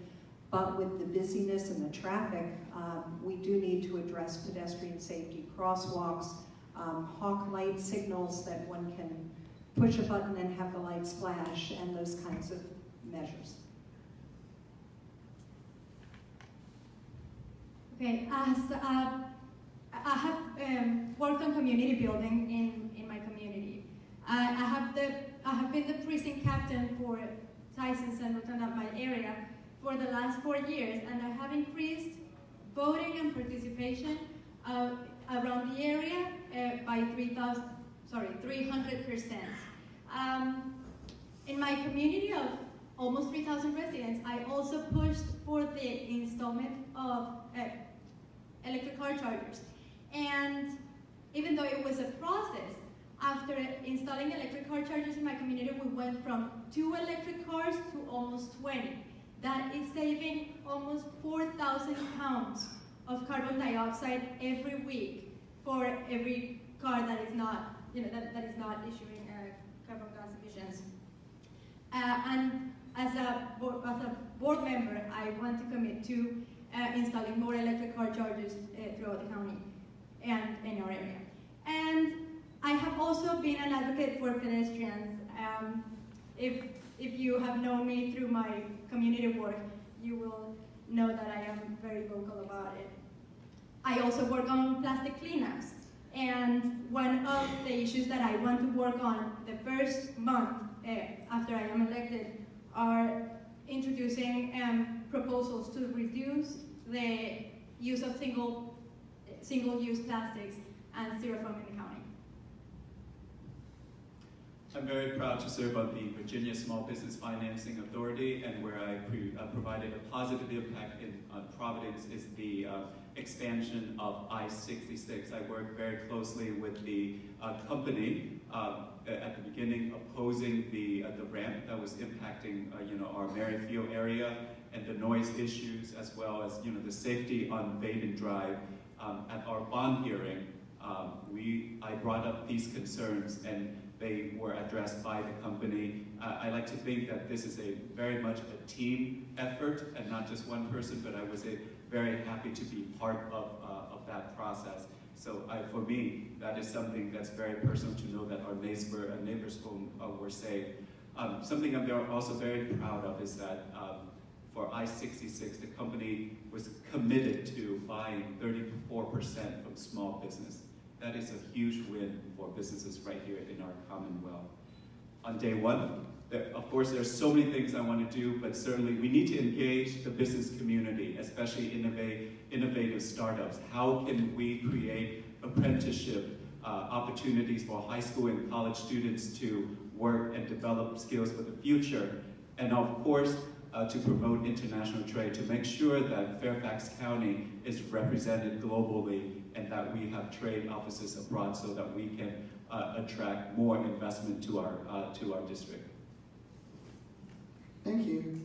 but with the busyness and the traffic, we do need to address pedestrian safety, crosswalks, hawk light signals that one can push a button and have the lights flash, and those kinds of measures. Okay, as I have worked on community building in my community. I have been the precinct captain for Tyson's and Rotunda, my area, for the last 4 years, and I have increased voting and participation around the area by 300%. In my community of almost 3,000 residents, I also pushed for the installment of electric car chargers. And even though it was a process, after installing electric car chargers in my community, we went from 2 electric cars to almost 20. That is saving almost 4,000 pounds of carbon dioxide every week for every car that is not, that is not issuing carbon gas emissions. And as a board member, I want to commit to installing more electric car chargers throughout the county and in our area. And I have also been an advocate for pedestrians. If you have known me through my community work, you will know that I am very vocal about it. I also work on plastic cleanups, and one of the issues that I want to work on the first month after I am elected are introducing proposals to reduce the use of single-use plastics and styrofoam in the county. I'm very proud to serve on the Virginia Small Business Financing Authority, and where I provided a positive impact on Providence is the expansion of I-66. I worked very closely with the company at the beginning, opposing the ramp that was impacting our Merrifield area, and the noise issues, as well as the safety on Vaden Drive. At our bond hearing, I brought up these concerns, and they were addressed by the company. I like to think that this is very much a team effort and not just one person, but I was very happy to be part of that process. So for me, that is something that's very personal to know that our neighbors' home were safe. Something I'm also very proud of is that for I-66, the company was committed to buying 34% from small business. That is a huge win for businesses right here in our Commonwealth. On day one, of course, there's so many things I want to do, but certainly we need to engage the business community, especially innovative startups. How can we create apprenticeship opportunities for high school and college students to work and develop skills for the future? And of course, to promote international trade, to make sure that Fairfax County is represented globally and that we have trade offices abroad so that we can attract more investment to our district. Thank you.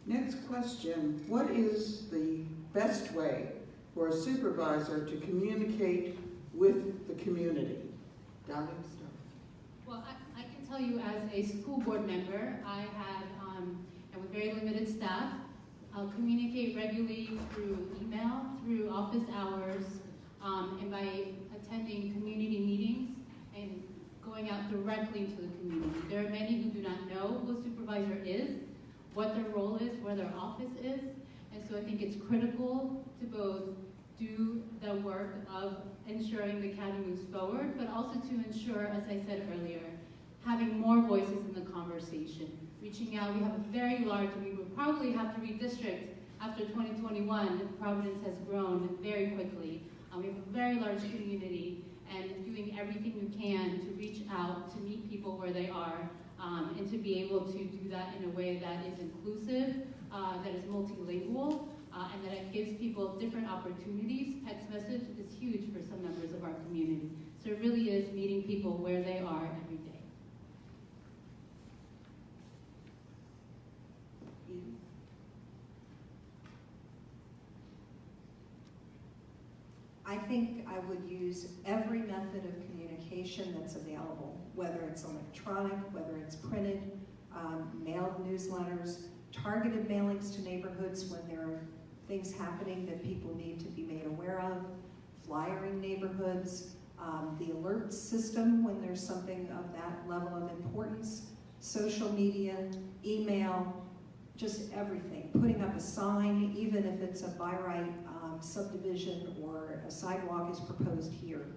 Next question. What is the best way for a supervisor to communicate with the community? Dahlia, start. Well, I can tell you as a school board member, I have, and with very limited staff, I'll communicate regularly through email, through office hours, and by attending community meetings and going out directly to the community. There are many who do not know who a supervisor is, what their role is, where their office is, and so I think it's critical to both do the work of ensuring the county moves forward, but also to ensure, as I said earlier, having more voices in the conversation. Reaching out, we have a very large, we will probably have to redistrict after 2021. Providence has grown very quickly. We have a very large community, and doing everything we can to reach out, to meet people where they are, and to be able to do that in a way that is inclusive, that is multilingual, and that it gives people different opportunities. Text message is huge for some members of our community. So it really is meeting people where they are every day. I think I would use every method of communication that's available, whether it's electronic, whether it's printed, mailed newsletters, targeted mailings to neighborhoods when there are things happening that people need to be made aware of, flyering neighborhoods, the alert system when there's something of that level of importance, social media, email, just everything. Putting up a sign, even if it's a by right subdivision or a sidewalk is proposed here.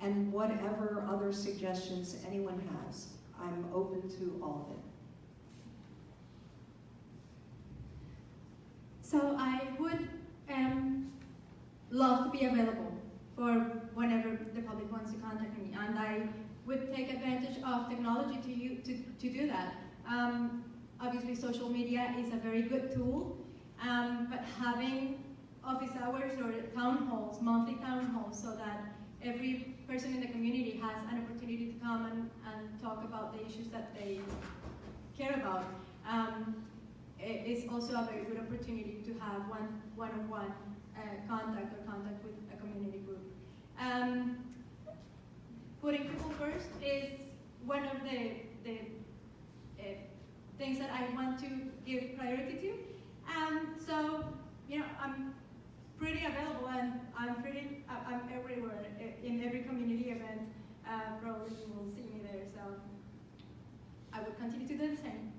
And whatever other suggestions anyone has, I'm open to all of it. So I would love to be available for whenever the public wants to contact me, and I would take advantage of technology to do that. Obviously, social media is a very good tool, but having office hours or town halls, monthly town halls, so that every person in the community has an opportunity to come and talk about the issues that they care about. It's also a very good opportunity to have one-on-one contact with a community group. Putting people first is one of the things that I want to give priority to. So, I'm pretty available, and I'm everywhere in every community event. Probably you will see me there, so I will continue to do the same.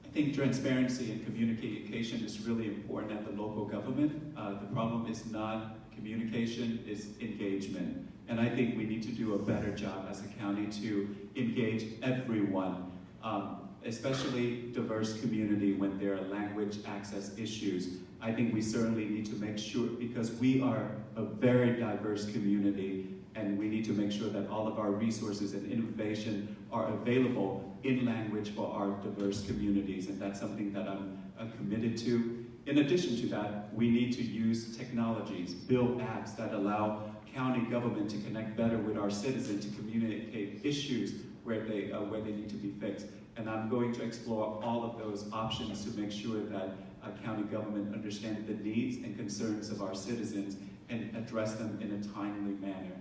I think transparency and communication is really important at the local government. The problem is not communication, it's engagement. And I think we need to do a better job as a county to engage everyone, especially diverse community when there are language access issues. I think we certainly need to make sure, because we are a very diverse community, and we need to make sure that all of our resources and innovation are available in language for our diverse communities, and that's something that I'm committed to. In addition to that, we need to use technologies, build apps that allow county government to connect better with our citizens, to communicate issues where they need to be fixed. And I'm going to explore all of those options to make sure that county government understands the needs and concerns of our citizens and address them in a timely manner.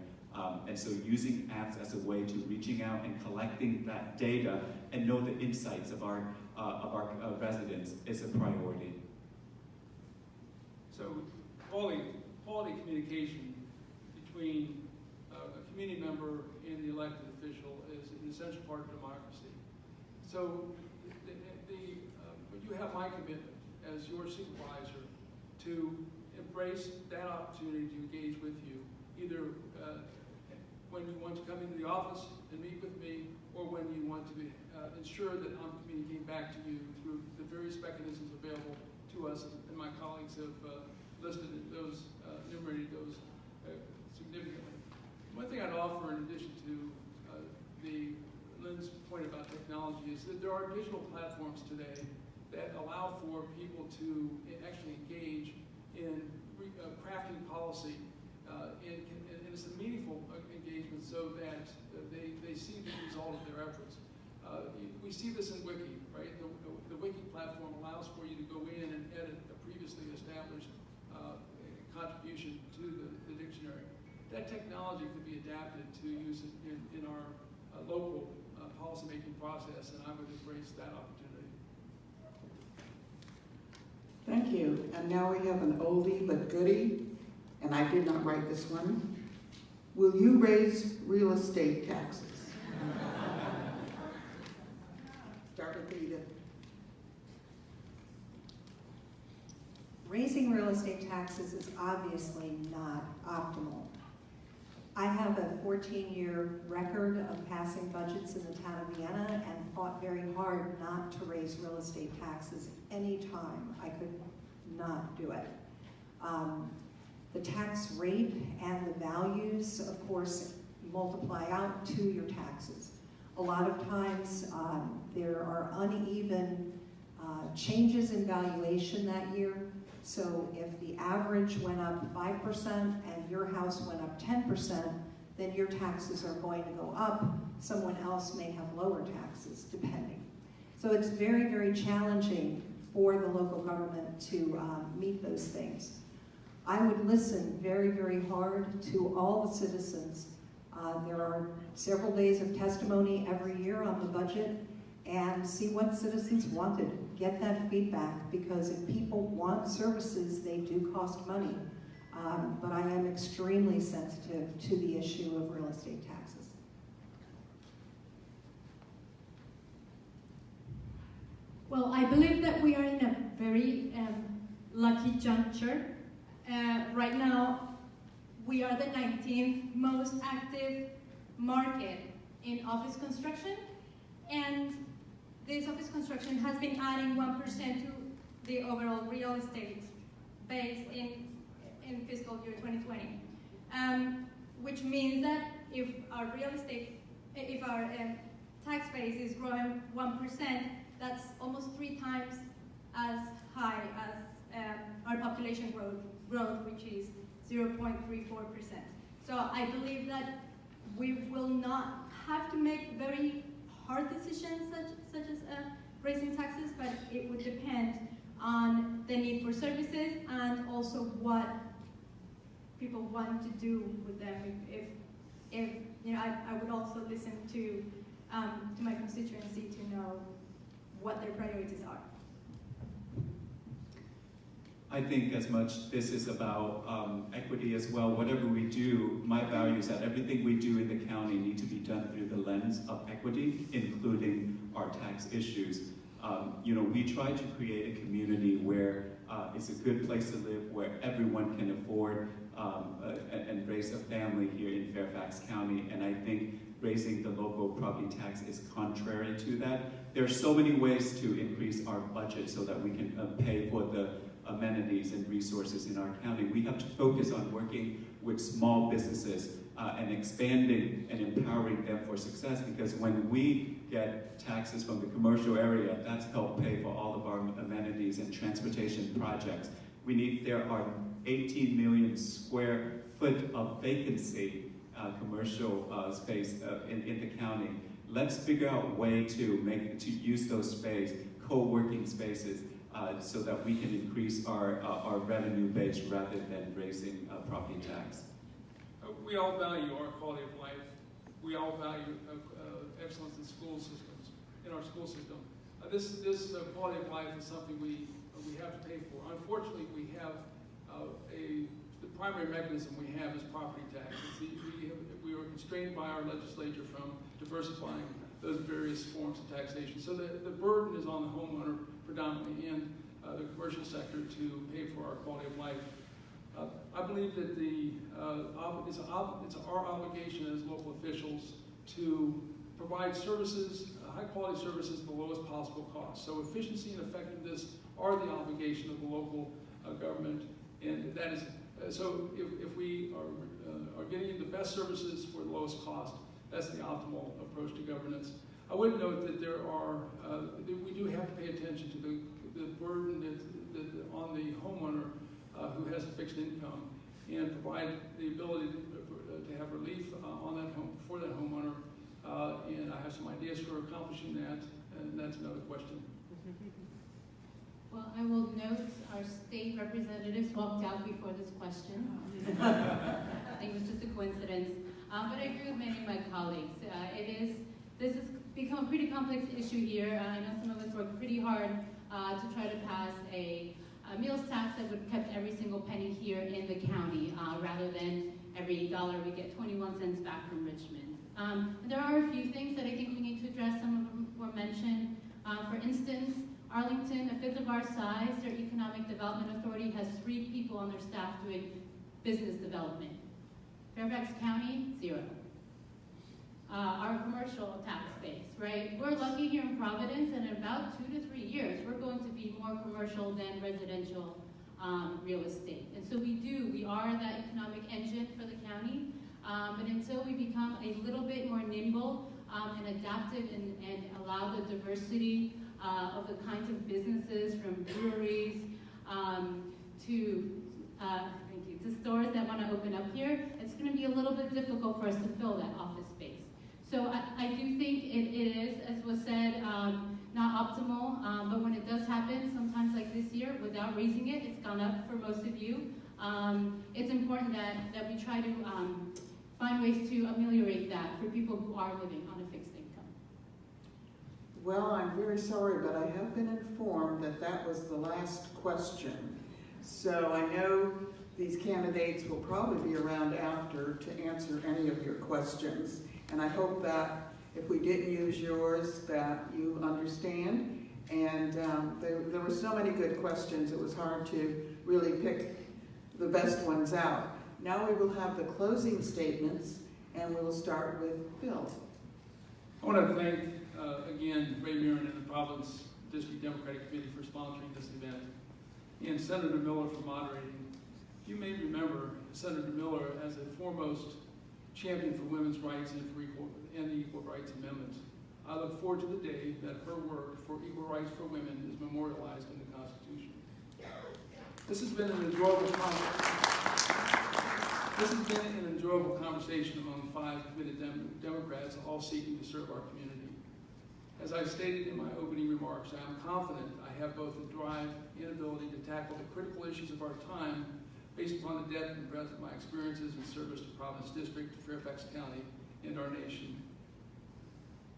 And so using apps as a way to reaching out and collecting that data and know the insights of our residents is a priority. So quality communication between a community member and the elected official is an essential part of democracy. So you have my commitment as your supervisor to embrace that opportunity to engage with you, either when you want to come into the office and meet with me, or when you want to ensure that I'm communicating back to you through the various mechanisms available to us, and my colleagues have listed those, enumerated those significantly. One thing I'd offer in addition to Lynn's point about technology is that there are digital platforms today that allow for people to actually engage in crafting policy, and it's a meaningful engagement so that they see the result of their efforts. We see this in Wiki, right? The Wiki platform allows for you to go in and edit a previously established contribution to the dictionary. That technology could be adapted to use it in our local policymaking process, and I would embrace that opportunity. Thank you. And now we have an oldie but goodie, and I did not write this one. Will you raise real estate taxes? Start with Edith. Raising real estate taxes is obviously not optimal. I have a 14-year record of passing budgets in the town of Vienna and fought very hard not to raise real estate taxes any time I could not do it. The tax rate and the values, of course, multiply out to your taxes. A lot of times there are uneven changes in valuation that year. So if the average went up 5% and your house went up 10%, then your taxes are going to go up. Someone else may have lower taxes, depending. So it's very, very challenging for the local government to meet those things. I would listen very, very hard to all the citizens. There are several days of testimony every year on the budget, and see what citizens wanted. Get that feedback, because if people want services, they do cost money. But I am extremely sensitive to the issue of real estate taxes. Well, I believe that we are in a very lucky juncture. Right now, we are the 19th most active market in office construction, and this office construction has been adding 1% to the overall real estate base in fiscal year 2020, which means that if our tax base is growing 1%, that's almost 3 times as high as our population growth, which is 0.34%. So I believe that we will not have to make very hard decisions such as raising taxes, but it would depend on the need for services and also what people want to do with them. If you know, I would also listen to my constituency to know what their priorities are. I think as much this is about equity as well. Whatever we do, my value is that everything we do in the county need to be done through the lens of equity, including our tax issues. We try to create a community where it's a good place to live, where everyone can afford and raise a family here in Fairfax County. And I think raising the local property tax is contrary to that. There are so many ways to increase our budget so that we can pay for the amenities and resources in our county. We have to focus on working with small businesses and expanding and empowering them for success, because when we get taxes from the commercial area, that's helped pay for all of our amenities and transportation projects. There are 18 million square foot of vacancy commercial space in the county. Let's figure out a way to use those space, co-working spaces, so that we can increase our revenue base rather than raising property tax. We all value our quality of life. We all value excellence in school systems, in our school system. This quality of life is something we have to pay for. Unfortunately, we have the primary mechanism we have is property tax. We are constrained by our legislature from diversifying those various forms of taxation. So the burden is on the homeowner predominantly and the commercial sector to pay for our quality of life. I believe that it's our obligation as local officials to provide services, high-quality services at the lowest possible cost. So efficiency and effectiveness are the obligation of the local government, and that is so. If we are getting the best services for the lowest cost, that's the optimal approach to governance. I would note that we do have to pay attention to the burden that on the homeowner who has a fixed income, and provide the ability to have relief on that home for that homeowner. And I have some ideas for accomplishing that, and that's another question. Well, I will note our state representatives walked out before this question. I think it was just a coincidence. But I agree with many of my colleagues. This has become a pretty complex issue here. I know some of us worked pretty hard to try to pass a meals tax that would have kept every single penny here in the county, rather than every dollar we get 21 cents back from Richmond. There are a few things that I think we need to address. Some of them were mentioned. For instance, Arlington, a fifth of our size, their Economic Development Authority has 3 people on their staff doing business development. Fairfax County, 0. Our commercial tax base, right? We're lucky here in Providence, and in about 2 to 3 years, we're going to be more commercial than residential real estate. And so we are that economic engine for the county. But until we become a little bit more nimble and adaptive and allow the diversity of the kinds of businesses, from breweries to stores that want to open up here, it's going to be a little bit difficult for us to fill that office space. So I do think it is, as was said, not optimal, but when it does happen, sometimes like this year, without raising it, it's gone up for most of you. It's important that we try to find ways to ameliorate that for people who are living on a fixed income. Well, I'm very sorry, but I have been informed that that was the last question. So I know these candidates will probably be around after to answer any of your questions. And I hope that if we didn't use yours, that you understand. And there were so many good questions, it was hard to really pick the best ones out. Now we will have the closing statements, and we will start with Bill. I want to thank, again, Ray Mirren and the Providence District Democratic Committee for sponsoring this event, and Senator Miller for moderating. You may remember Senator Miller as a foremost champion for women's rights and the Equal Rights Amendment. I look forward to the day that her work for equal rights for women is memorialized in the Constitution. This has been an enjoyable conversation among 5 committed Democrats, all seeking to serve our community. As I stated in my opening remarks, I am confident I have both the drive and ability to tackle the critical issues of our time based upon the depth and breadth of my experiences in service to Providence District, to Fairfax County, and our nation.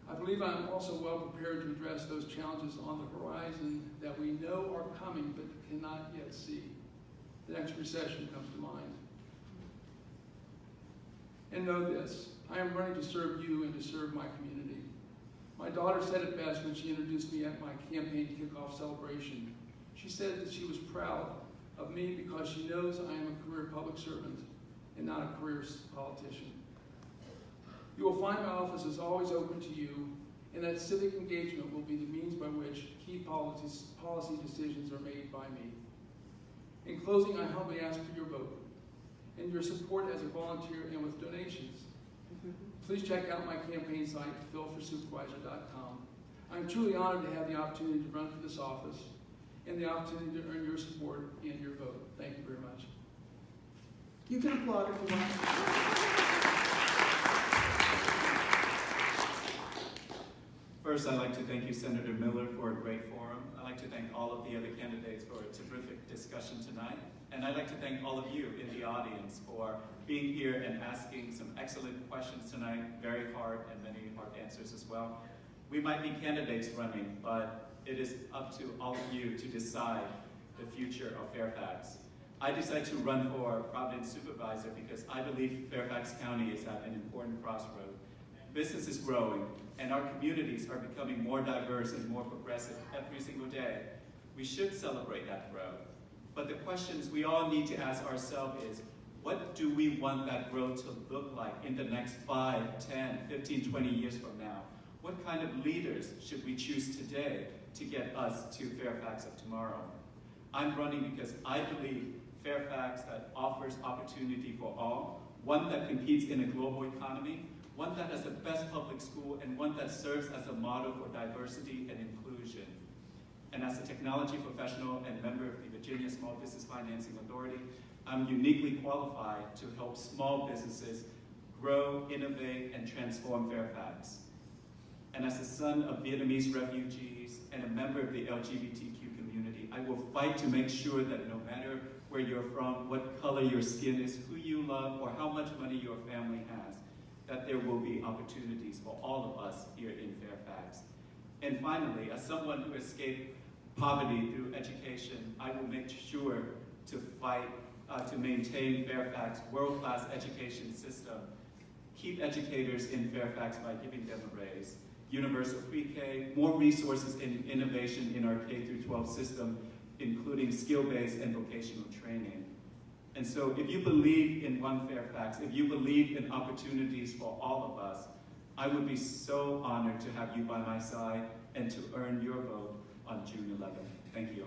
I believe I am also well prepared to address those challenges on the horizon that we know are coming but cannot yet see. The next recession comes to mind. And know this, I am running to serve you and to serve my community. My daughter said it best when she introduced me at my campaign kickoff celebration. She said that she was proud of me because she knows I am a career public servant and not a career politician. You will find my office is always open to you, and that civic engagement will be the means by which key policy decisions are made by me. In closing, I humbly ask for your vote and your support as a volunteer and with donations. Please check out my campaign site, philforsupervisor.com. I'm truly honored to have the opportunity to run for this office and the opportunity to earn your support and your vote. Thank you very much. You can applaud if you want. First, I'd like to thank you, Senator Miller, for a great forum. I'd like to thank all of the other candidates for a terrific discussion tonight. And I'd like to thank all of you in the audience for being here and asking some excellent questions tonight, very hard and many hard answers as well. We might be candidates running, but it is up to all of you to decide the future of Fairfax. I decided to run for Providence Supervisor because I believe Fairfax County is at an important crossroad. Business is growing, and our communities are becoming more diverse and more progressive every single day. We should celebrate that growth. But the questions we all need to ask ourselves is, what do we want that growth to look like in the next 5, 10, 15, 20 years from now? What kind of leaders should we choose today to get us to Fairfax of tomorrow? I'm running because I believe Fairfax that offers opportunity for all, one that competes in a global economy, one that has the best public school, and one that serves as a model for diversity and inclusion. And as a technology professional and member of the Virginia Small Business Financing Authority, I'm uniquely qualified to help small businesses grow, innovate, and transform Fairfax. And as a son of Vietnamese refugees and a member of the LGBTQ community, I will fight to make sure that no matter where you're from, what color your skin is, who you love, or how much money your family has, that there will be opportunities for all of us here in Fairfax. And finally, as someone who escaped poverty through education, I will make sure to fight to maintain Fairfax world-class education system, keep educators in Fairfax by giving them a raise, universal pre-K, more resources and innovation in our K-12 system, including skill-based and vocational training. And so if you believe in One Fairfax, if you believe in opportunities for all of us, I would be so honored to have you by my side and to earn your vote on June 11th. Thank you.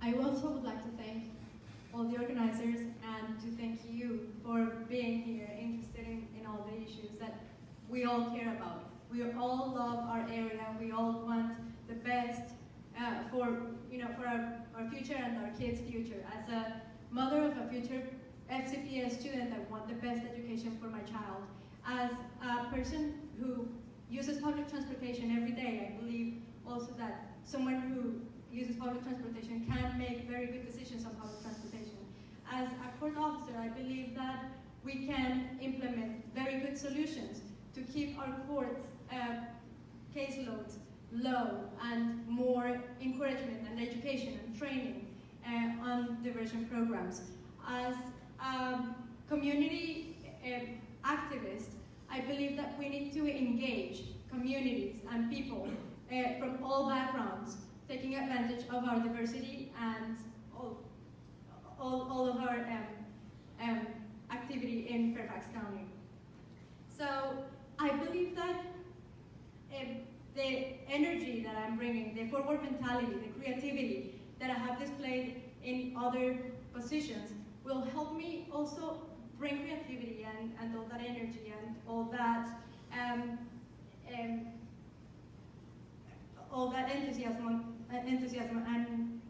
I also would like to thank all the organizers and to thank you for being here, interested in all the issues that we all care about. We all love our area. We all want the best for our future and our kids' future. As a mother of a future FCPS student, I want the best education for my child. As a person who uses public transportation every day, I believe also that someone who uses public transportation can make very good decisions on public transportation. As a court officer, I believe that we can implement very good solutions to keep our courts' caseloads low and more encouragement and education and training on diversion programs. As community activists, I believe that we need to engage communities and people from all backgrounds, taking advantage of our diversity and all of our activity in Fairfax County. So I believe that the energy that I'm bringing, the forward mentality, the creativity that I have displayed in other positions will help me also bring creativity and all that energy and all that enthusiasm and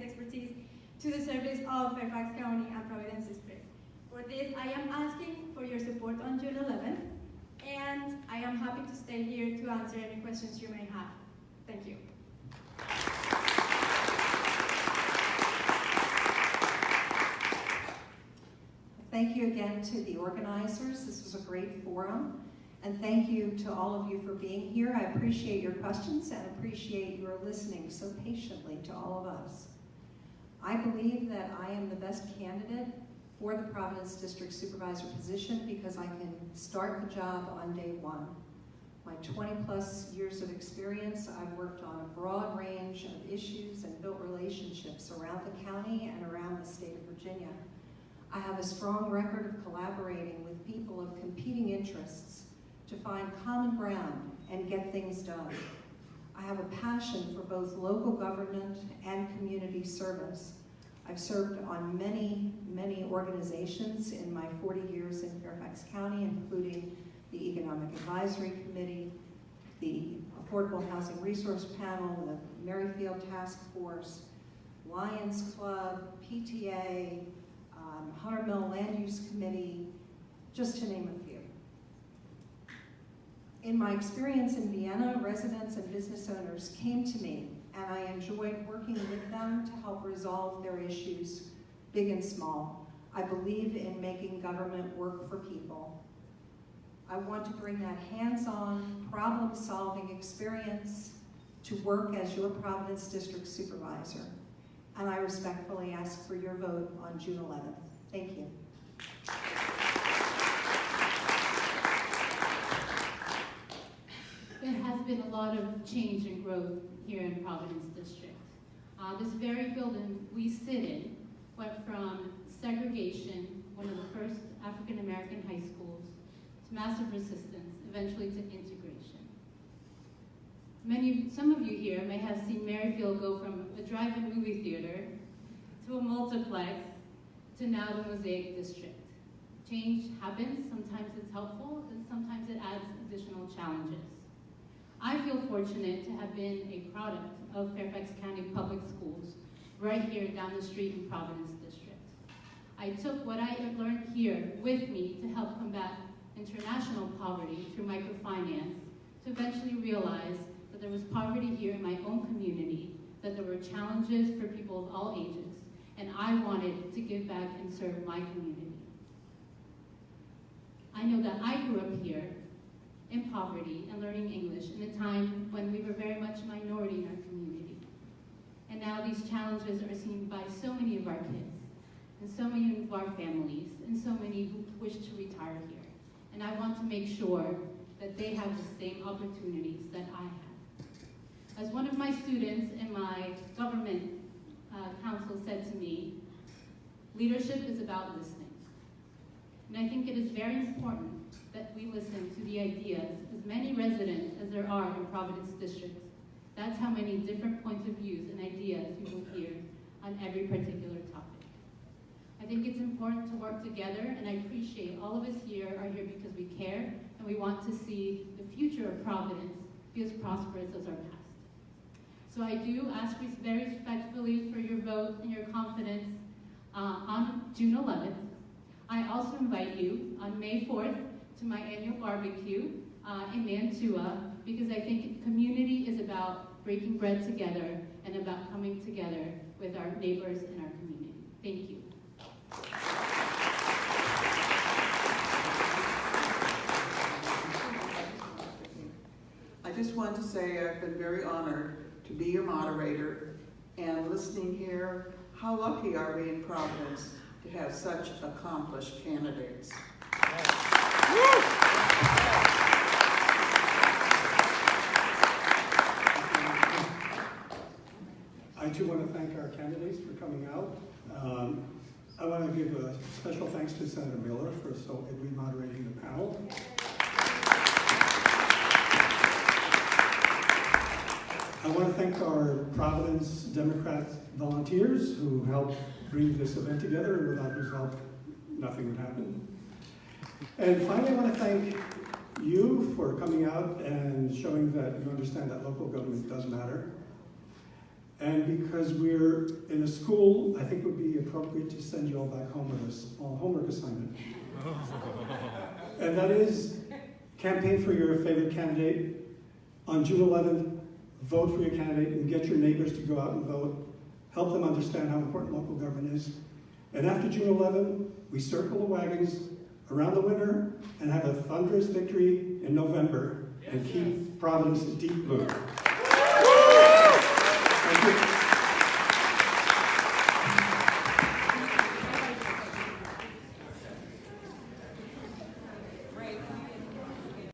expertise to the service of Fairfax County and Providence District. For this, I am asking for your support on June 11th, and I am happy to stay here to answer any questions you may have. Thank you. Thank you again to the organizers. This was a great forum. And thank you to all of you for being here. I appreciate your questions and appreciate your listening so patiently to all of us. I believe that I am the best candidate for the Providence District Supervisor position because I can start the job on day one. My 20+ years of experience, I've worked on a broad range of issues and built relationships around the county and around the state of Virginia. I have a strong record of collaborating with people of competing interests to find common ground and get things done. I have a passion for both local government and community service. I've served on many, many organizations in my 40 years in Fairfax County, including the Economic Advisory Committee, the Affordable Housing Resource Panel, the Merrifield Task Force, Lions Club, PTA, Hunter Mill Land Use Committee, just to name a few. In my experience in Vienna, residents and business owners came to me, and I enjoyed working with them to help resolve their issues, big and small. I believe in making government work for people. I want to bring that hands-on, problem-solving experience to work as your Providence District Supervisor. And I respectfully ask for your vote on June 11th. Thank you. There has been a lot of change and growth here in Providence District. This very building we sit in went from segregation, one of the first African American high schools, to massive resistance, eventually to integration. Some of you here may have seen Merrifield go from a drive-in movie theater to a multiplex to now the Mosaic District. Change happens, sometimes it's helpful, and sometimes it adds additional challenges. I feel fortunate to have been a product of Fairfax County Public Schools right here down the street in Providence District. I took what I had learned here with me to help combat international poverty through microfinance to eventually realize that there was poverty here in my own community, that there were challenges for people of all ages, and I wanted to give back and serve my community. I know that I grew up here in poverty and learning English in a time when we were very much a minority in our community. And now these challenges are seen by so many of our kids, and so many of our families, and so many who wish to retire here. And I want to make sure that they have the same opportunities that I have. As one of my students in my government council said to me, leadership is about listening. And I think it is very important that we listen to the ideas, as many residents as there are in Providence District. That's how many different points of views and ideas you will hear on every particular topic. I think it's important to work together, and I appreciate all of us here are here because we care, and we want to see the future of Providence be as prosperous as our past. So I do ask very respectfully for your vote and your confidence on June 11th. I also invite you on May 4th to my annual barbecue in Mantua, because I think community is about breaking bread together and about coming together with our neighbors and our community. Thank you. I just want to say I've been very honored to be your moderator, and listening here, how lucky are we in Providence to have such accomplished candidates. I too want to thank our candidates for coming out. I want to give a special thanks to Senator Miller for so ably moderating the panel. I want to thank our Providence Democrat volunteers who helped bring this event together, and without whose help, nothing would happen. And finally, I want to thank you for coming out and showing that you understand that local government does matter. And because we're in a school, I think it would be appropriate to send you all back home with a small homework assignment. And that is, campaign for your favorite candidate. On June 11th, vote for your candidate and get your neighbors to go out and vote. Help them understand how important local government is. And after June 11th, we circle the wagons around the winter and have a thunderous victory in November and keep Providence deep blue. Thank you.